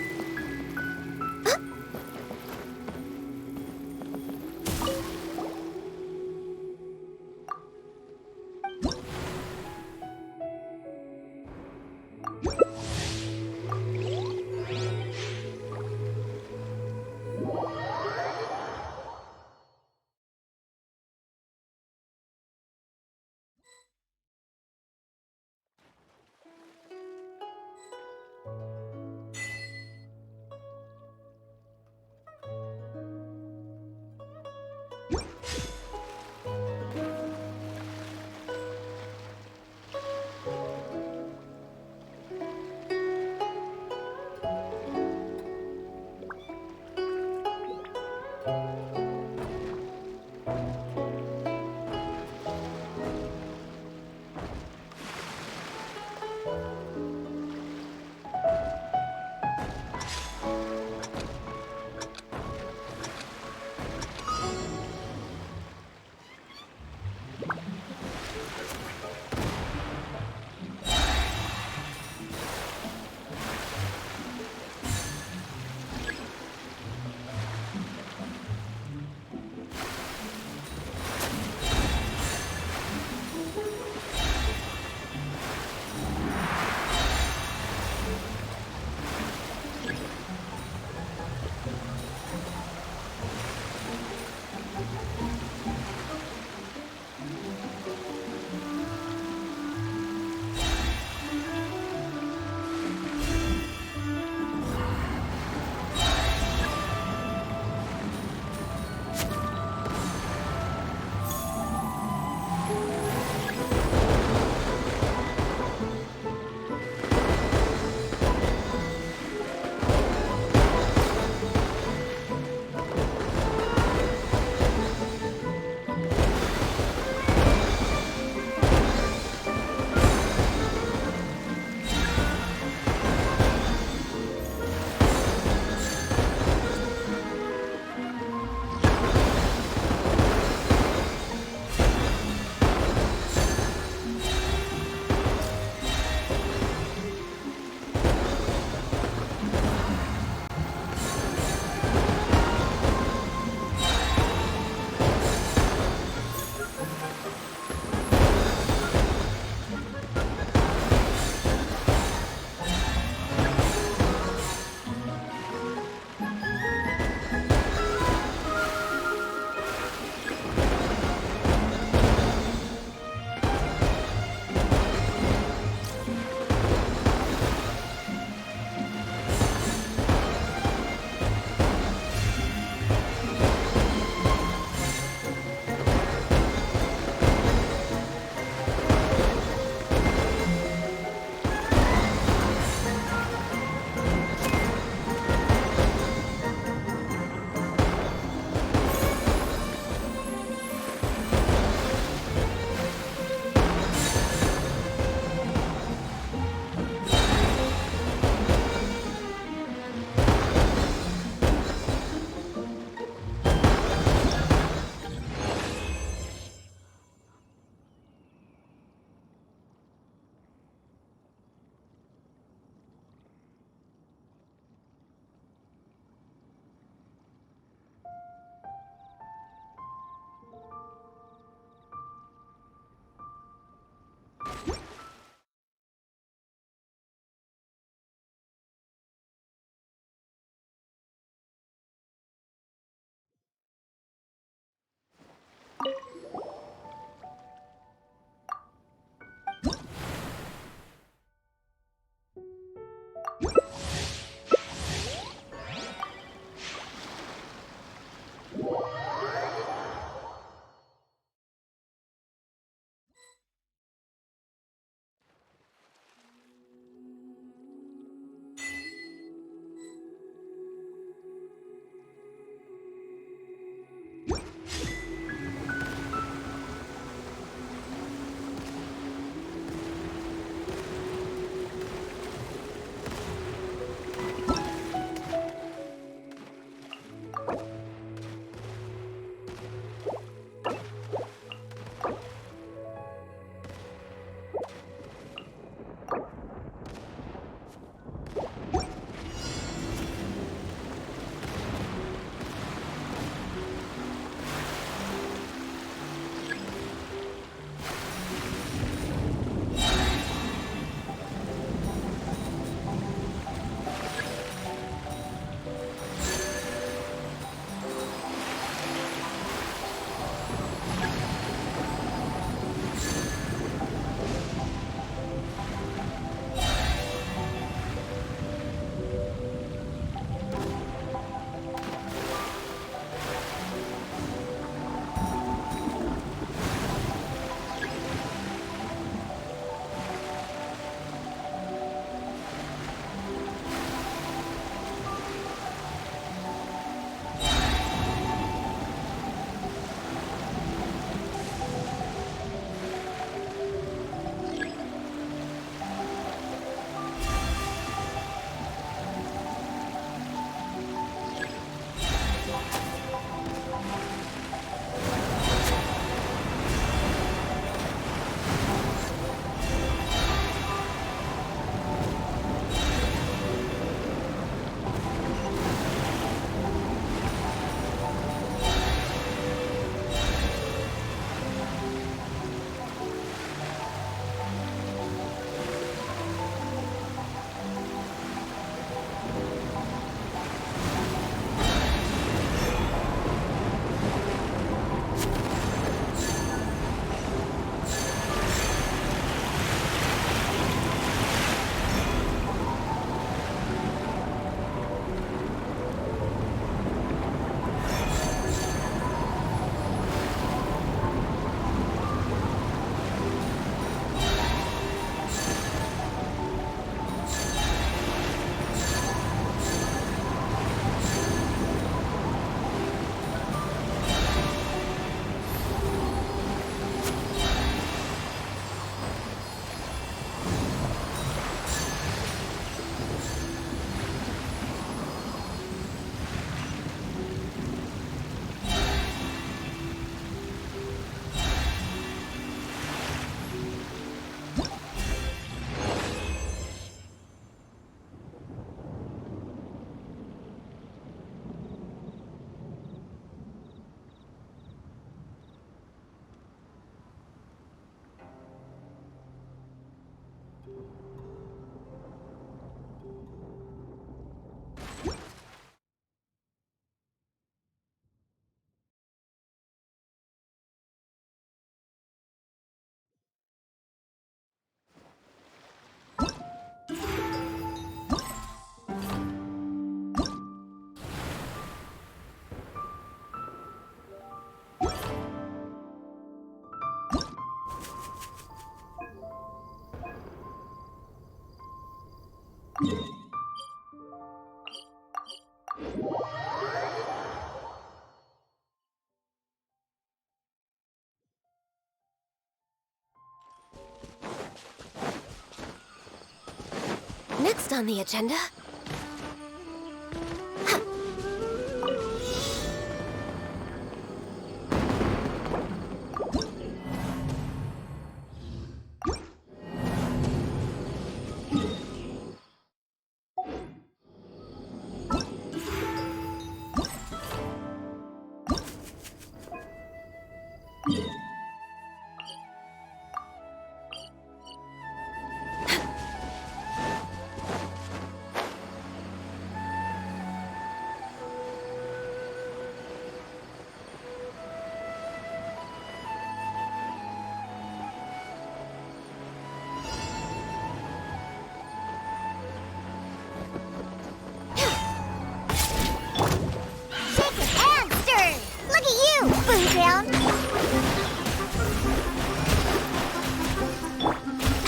Next on the agenda...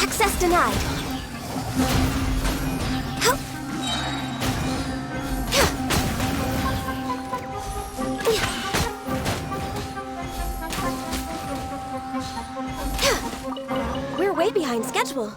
Access denied. We're way behind schedule.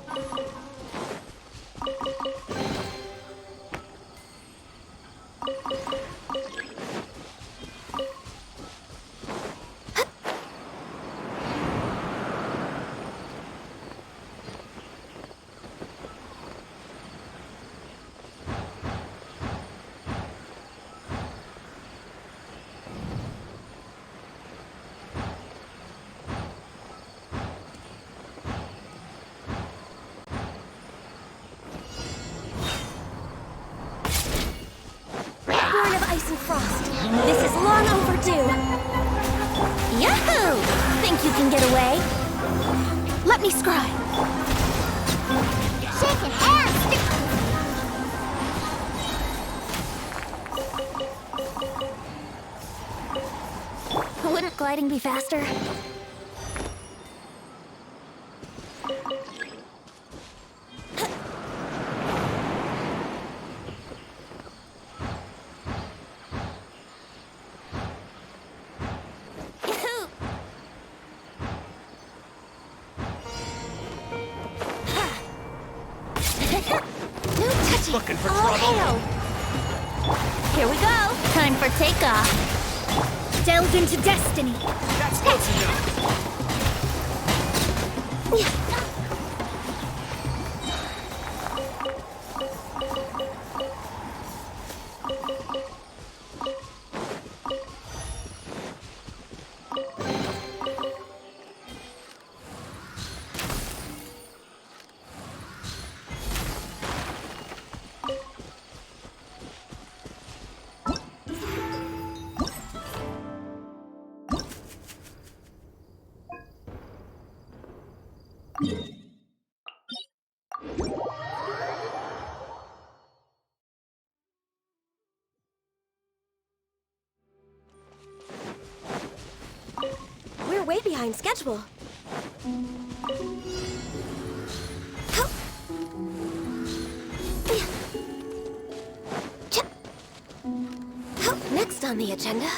Born of ice and frost. This is long overdue. Yahoo! Think you can get away? Let me scry. Shaking hands! Wouldn't gliding be faster? Looking for All trouble? hail! Here we go. Time for takeoff. Delve into destiny. That's close enough. We're way behind schedule. Next on the agenda...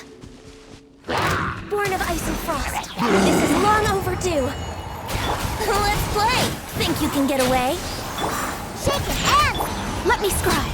Born of ice and frost. This is long overdue. Let's play. Think you can get away? Shake your hands! Let me scry.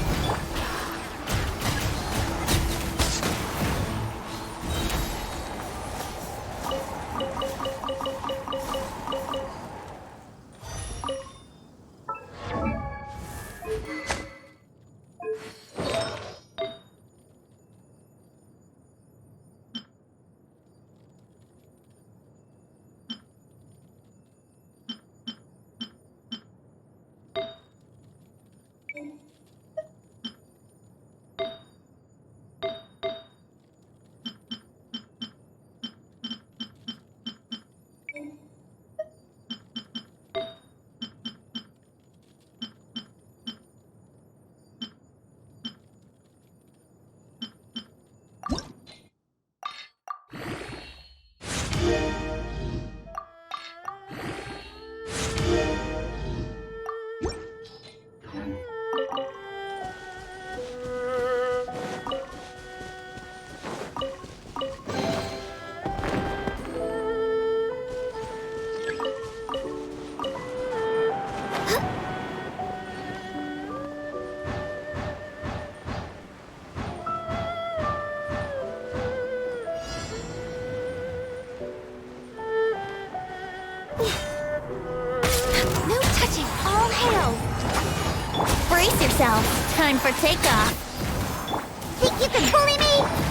yourselves. Time for takeoff. Think you can bully me?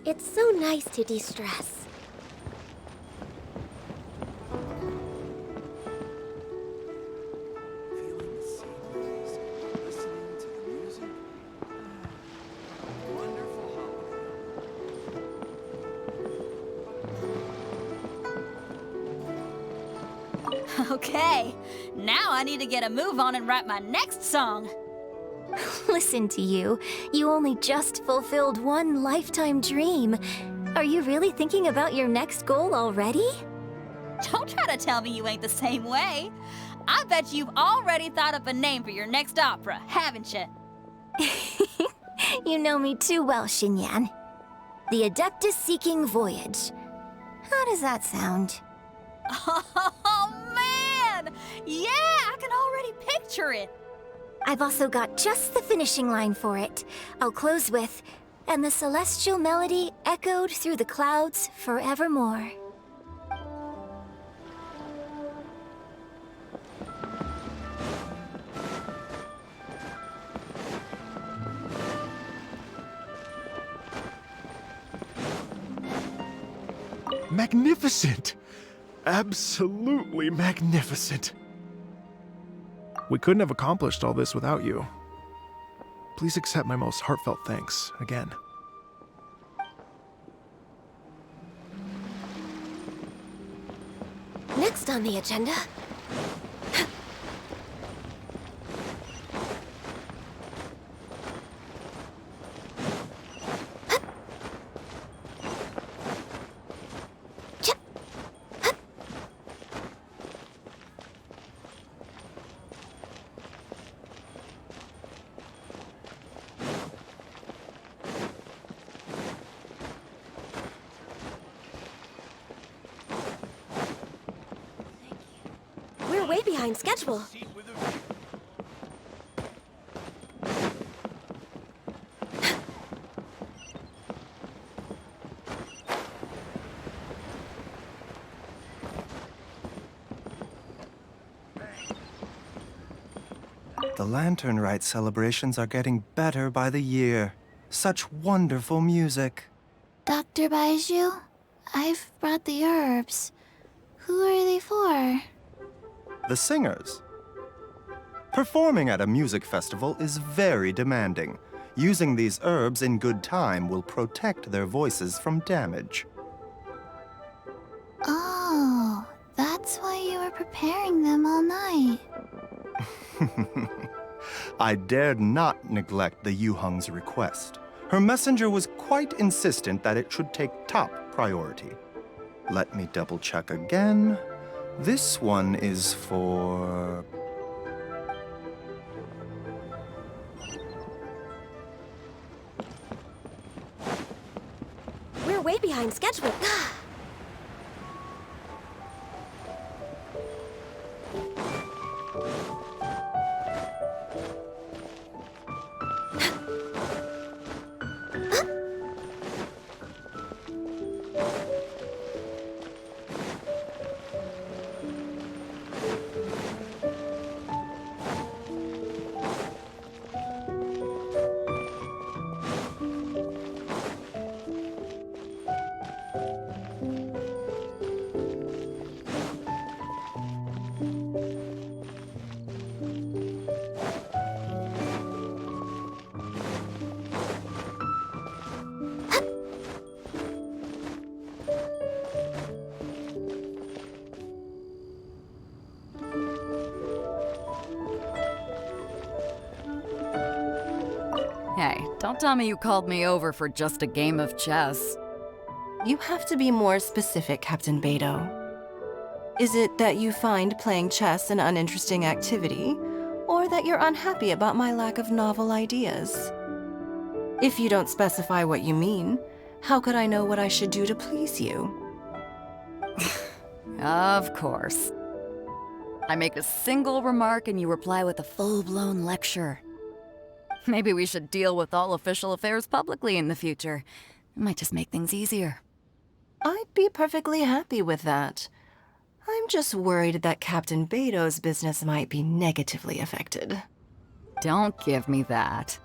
It's so nice to de-stress. Okay, now I need to get a move on and write my next song. Listen to you. You only just fulfilled one lifetime dream. Are you really thinking about your next goal already? Don't try to tell me you ain't the same way. I bet you've already thought up a name for your next opera, haven't you? You know me too well, Xinyan. The Adeptus Seeking Voyage. How does that sound? Oh, man! Yeah, I can already picture it. I've also got just the finishing line for it. I'll close with, "And the celestial melody echoed through the clouds forevermore." Magnificent! Absolutely magnificent! We couldn't have accomplished all this without you. Please accept my most heartfelt thanks again. Next on the agenda... We're way behind schedule. The Lantern Rite celebrations are getting better by the year. Such wonderful music. Dr. Baiju, I've brought the herbs. Who are they for? The singers. Performing at a music festival is very demanding. Using these herbs in good time will protect their voices from damage. Oh, that's why you were preparing them all night. I dared not neglect the Yuheng's request. Her messenger was quite insistent that it should take top priority. Let me double check again. This one is for... We're way behind schedule. Hey, don't tell me you called me over for just a game of chess. You have to be more specific, Captain Beidou. Is it that you find playing chess an uninteresting activity, or that you're unhappy about my lack of novel ideas? If you don't specify what you mean, how could I know what I should do to please you? Of course. I make a single remark and you reply with a full-blown lecture. Maybe we should deal with all official affairs publicly in the future. It might just make things easier. I'd be perfectly happy with that. I'm just worried that Captain Beidou's business might be negatively affected. Don't give me that.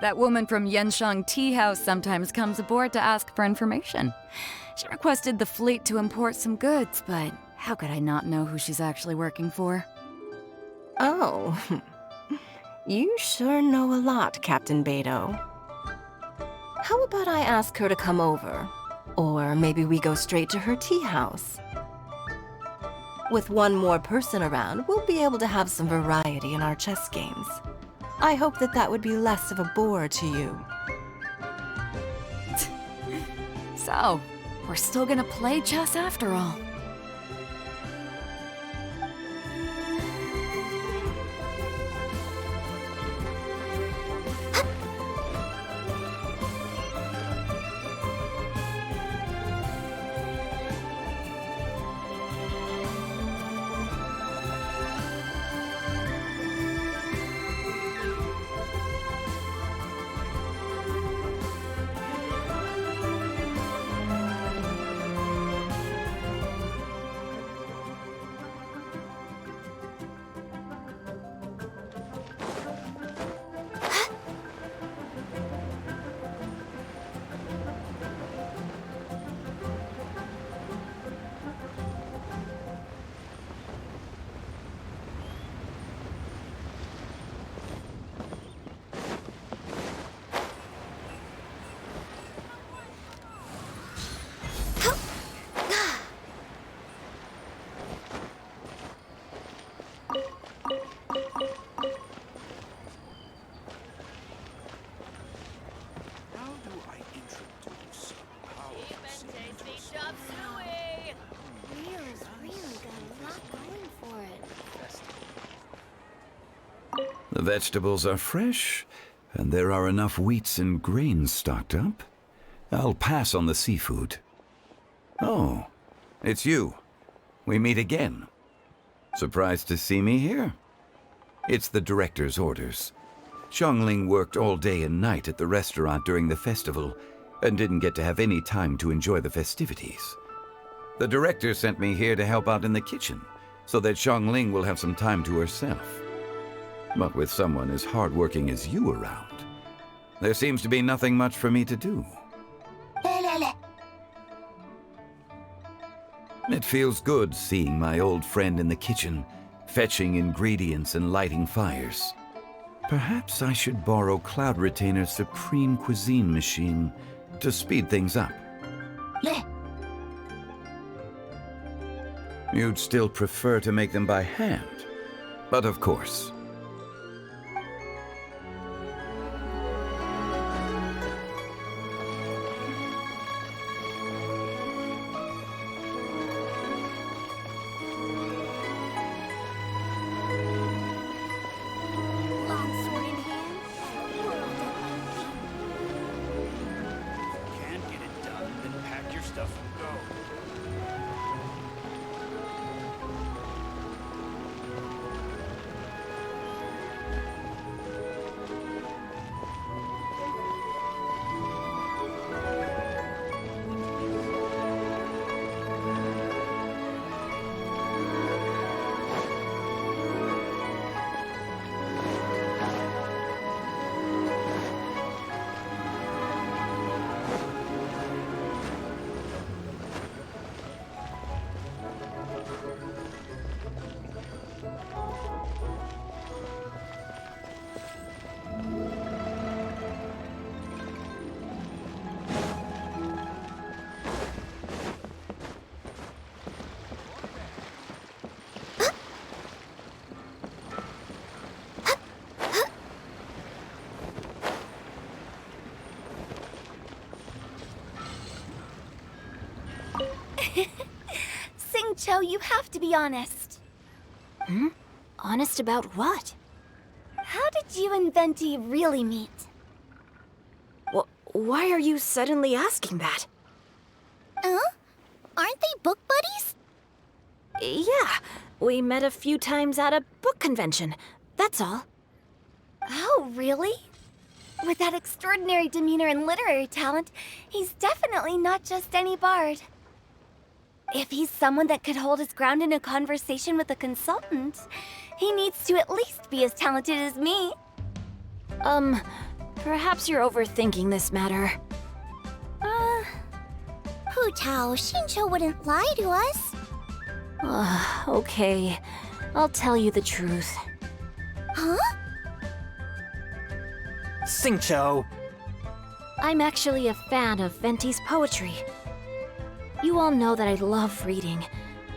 That woman from Yenshang Tea House sometimes comes aboard to ask for information. She requested the fleet to import some goods, but how could I not know who she's actually working for? Oh, you sure know a lot, Captain Beidou. How about I ask her to come over? Or maybe we go straight to her tea house? With one more person around, we'll be able to have some variety in our chess games. I hope that would be less of a bore to you. So, we're still gonna play chess after all. The vegetables are fresh, and there are enough wheats and grains stocked up. I'll pass on the seafood. Oh, it's you. We meet again. Surprised to see me here? It's the director's orders. Xiangling worked all day and night at the restaurant during the festival and didn't get to have any time to enjoy the festivities. The director sent me here to help out in the kitchen so that Xiangling will have some time to herself. But with someone as hardworking as you around, there seems to be nothing much for me to do. It feels good seeing my old friend in the kitchen, fetching ingredients and lighting fires. Perhaps I should borrow Cloud Retainer's Supreme Cuisine machine to speed things up. You'd still prefer to make them by hand, but of course. Cho, you have to be honest. Hmm? Honest about what? How did you and Venti really meet? Why are you suddenly asking that? Aren't they book buddies? Yeah, we met a few times at a book convention. That's all. Oh, really? With that extraordinary demeanor and literary talent, he's definitely not just any bard. If he's someone that could hold his ground in a conversation with a consultant, he needs to at least be as talented as me. Perhaps you're overthinking this matter. Hu Tao, Xingqiu wouldn't lie to us. Okay. I'll tell you the truth. Huh? Xingqiu! I'm actually a fan of Venti's poetry. You all know that I love reading,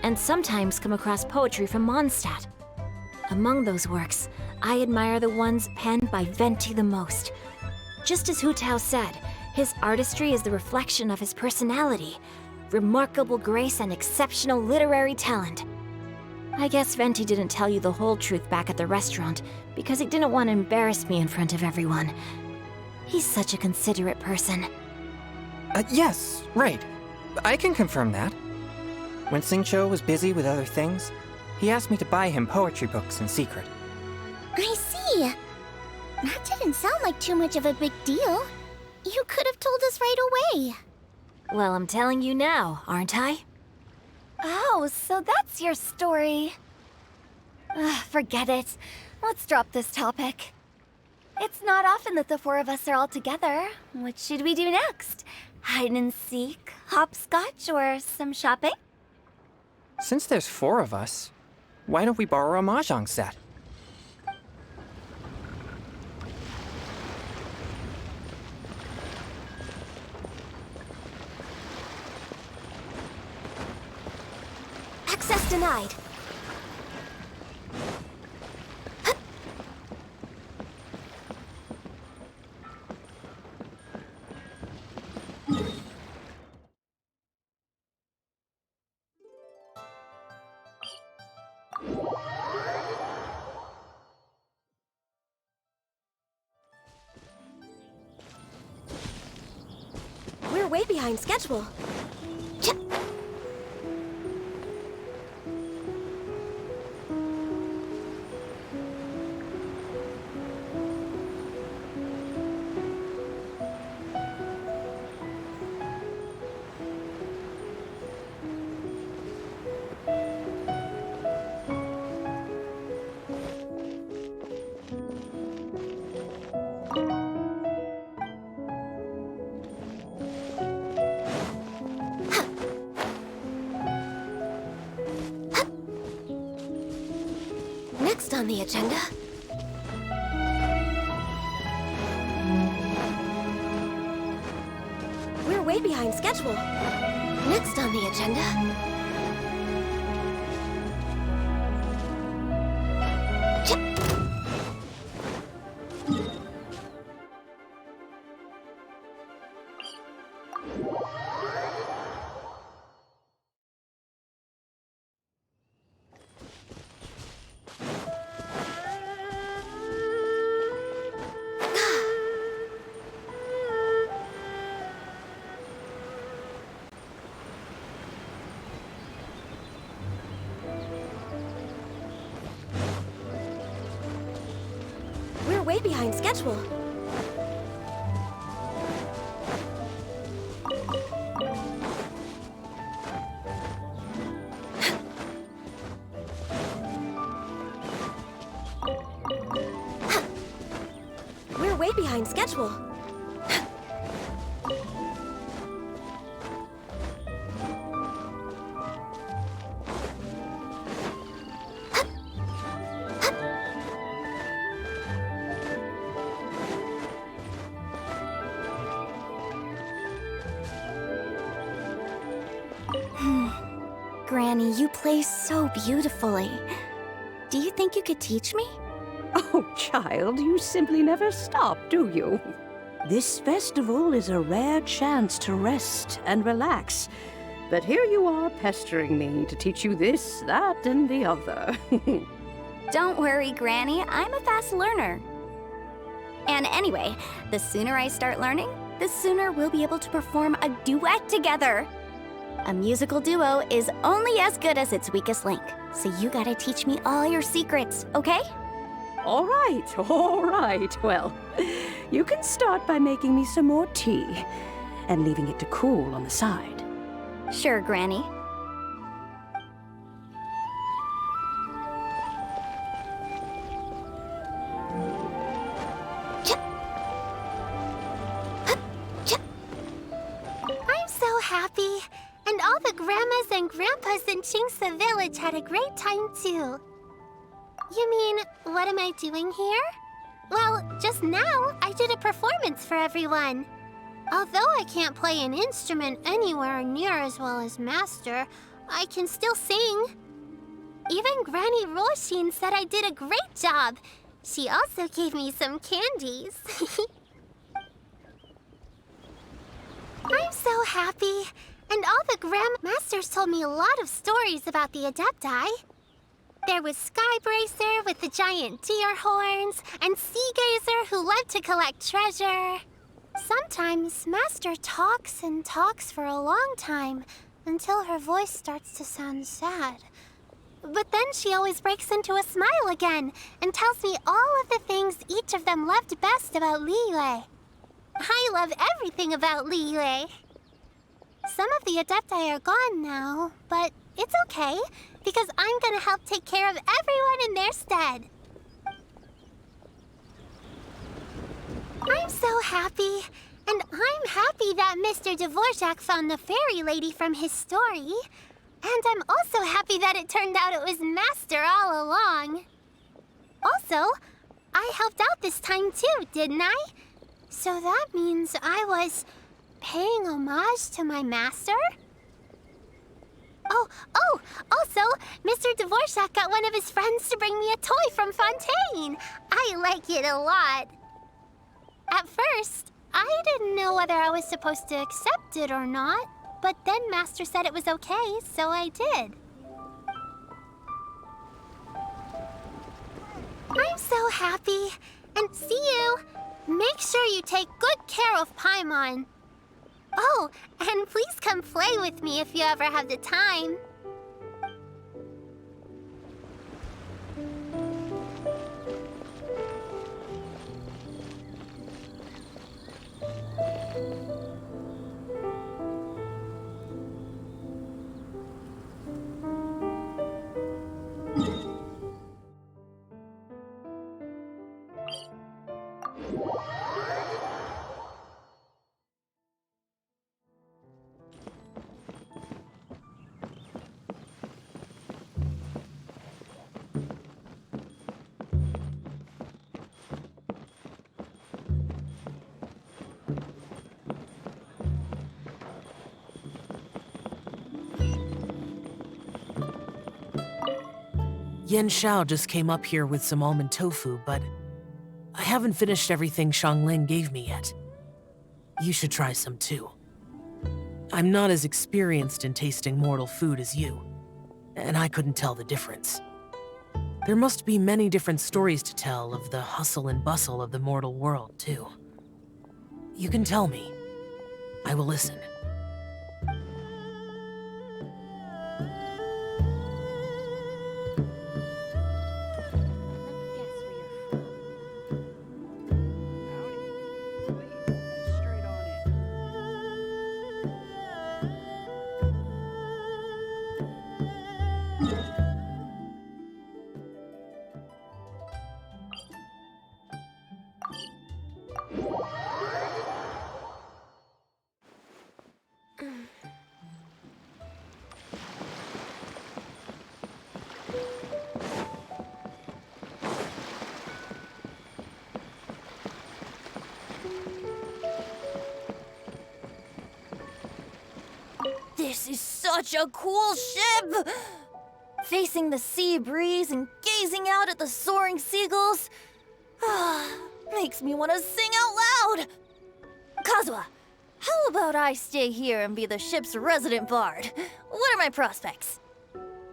and sometimes come across poetry from Mondstadt. Among those works, I admire the ones penned by Venti the most. Just as Hu Tao said, his artistry is the reflection of his personality, remarkable grace and exceptional literary talent. I guess Venti didn't tell you the whole truth back at the restaurant because he didn't want to embarrass me in front of everyone. He's such a considerate person. Yes, right. I can confirm that. When Xingqiu was busy with other things, he asked me to buy him poetry books in secret. I see. That didn't sound like too much of a big deal. You could have told us right away. Well, I'm telling you now, aren't I? Oh, so that's your story. Forget it. Let's drop this topic. It's not often that the four of us are all together. What should we do next? Hide and seek, hopscotch, or some shopping? Since there's 4 of us, why don't we borrow a mahjong set? Access denied. We're way behind schedule. Next on the agenda. We're way behind schedule. Next on the agenda. We're way behind schedule. We're way behind schedule. Granny, you play so beautifully. Do you think you could teach me? Oh, child, you simply never stop, do you? This festival is a rare chance to rest and relax. But here you are pestering me to teach you this, that, and the other. Don't worry, Granny. I'm a fast learner. And anyway, the sooner I start learning, the sooner we'll be able to perform a duet together. A musical duo is only as good as its weakest link. So you gotta teach me all your secrets, okay? All right. Well, you can start by making me some more tea and leaving it to cool on the side. Sure, Granny. happy. And all the grandmas and grandpas in Chingsa village had a great time too. You mean, what am I doing here? Well, just now, I did a performance for everyone. Although I can't play an instrument anywhere near as well as Master, I can still sing. Even Granny Roshin said I did a great job. She also gave me some candies. I'm so happy. And all the Grandmasters told me a lot of stories about the Adepti. There was Skybracer with the giant deer horns, and Seagazer who loved to collect treasure. Sometimes Master talks and talks for a long time, until her voice starts to sound sad. But then she always breaks into a smile again, and tells me all of the things each of them loved best about Liyue. I love everything about Liyue. Some of the Adepti are gone now, but it's okay, because I'm gonna help take care of everyone in their stead. I'm so happy, and I'm happy that Mr. Dvorak found the fairy lady from his story. And I'm also happy that it turned out it was Master all along. Also, I helped out this time too, didn't I? So that means I was paying homage to my master? Oh, also, Mr. Dvorak got one of his friends to bring me a toy from Fontaine. I like it a lot. At first, I didn't know whether I was supposed to accept it or not, but then Master said it was okay, so I did. I'm so happy. And see you. Make sure you take good care of Paimon. Oh, and please come play with me if you ever have the time. Yen Xiao just came up here with some almond tofu, but I haven't finished everything Xiangling gave me yet. You should try some too. I'm not as experienced in tasting mortal food as you, and I couldn't tell the difference. There must be many different stories to tell of the hustle and bustle of the mortal world, too. You can tell me. I will listen. This is such a cool ship! Facing the sea breeze and gazing out at the soaring seagulls. Makes me want to sing out loud! Kazuha, how about I stay here and be the ship's resident bard? What are my prospects?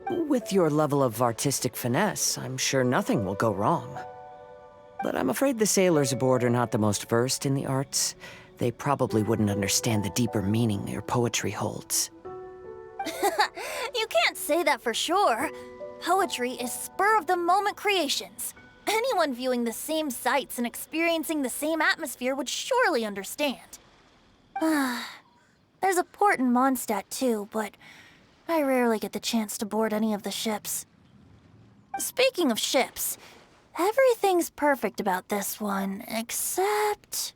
With your level of artistic finesse, I'm sure nothing will go wrong. But I'm afraid the sailors aboard are not the most versed in the arts. They probably wouldn't understand the deeper meaning your poetry holds. You can't say that for sure. Poetry is spur-of-the-moment creations. Anyone viewing the same sights and experiencing the same atmosphere would surely understand. There's a port in Mondstadt too, but I rarely get the chance to board any of the ships. Speaking of ships, everything's perfect about this one, except...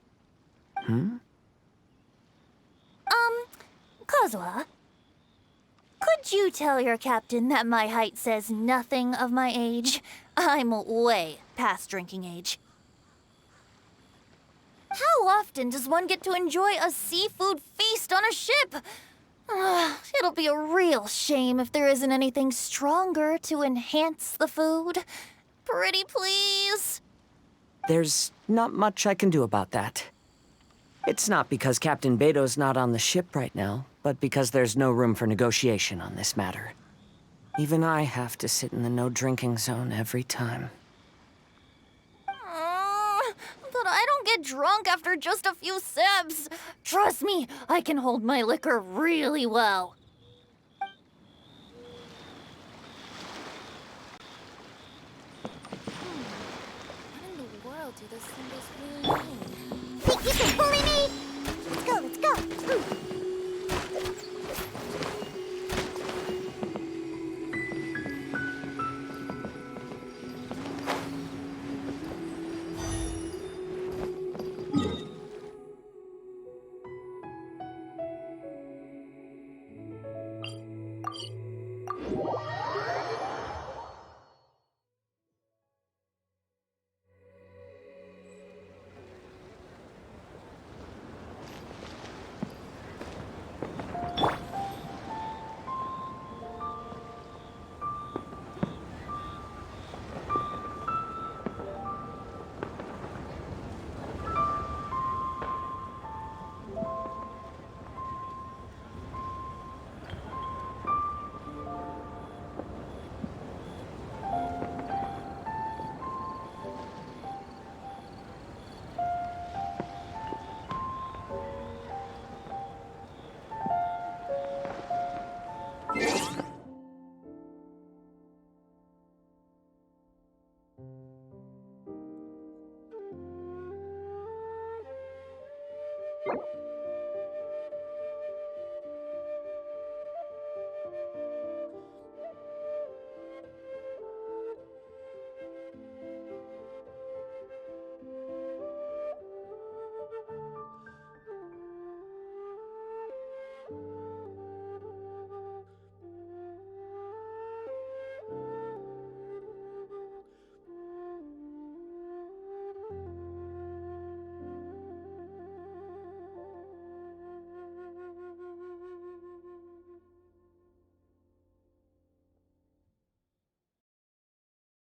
Mademoiselle, could you tell your captain that my height says nothing of my age? I'm way past drinking age. How often does one get to enjoy a seafood feast on a ship? It'll be a real shame if there isn't anything stronger to enhance the food. Pretty please? There's not much I can do about that. It's not because Captain Beto's not on the ship right now, but because there's no room for negotiation on this matter. Even I have to sit in the no-drinking zone every time. But I don't get drunk after just a few sips. Trust me, I can hold my liquor really well. What in the world do those symbols really mean? Think you can bully me?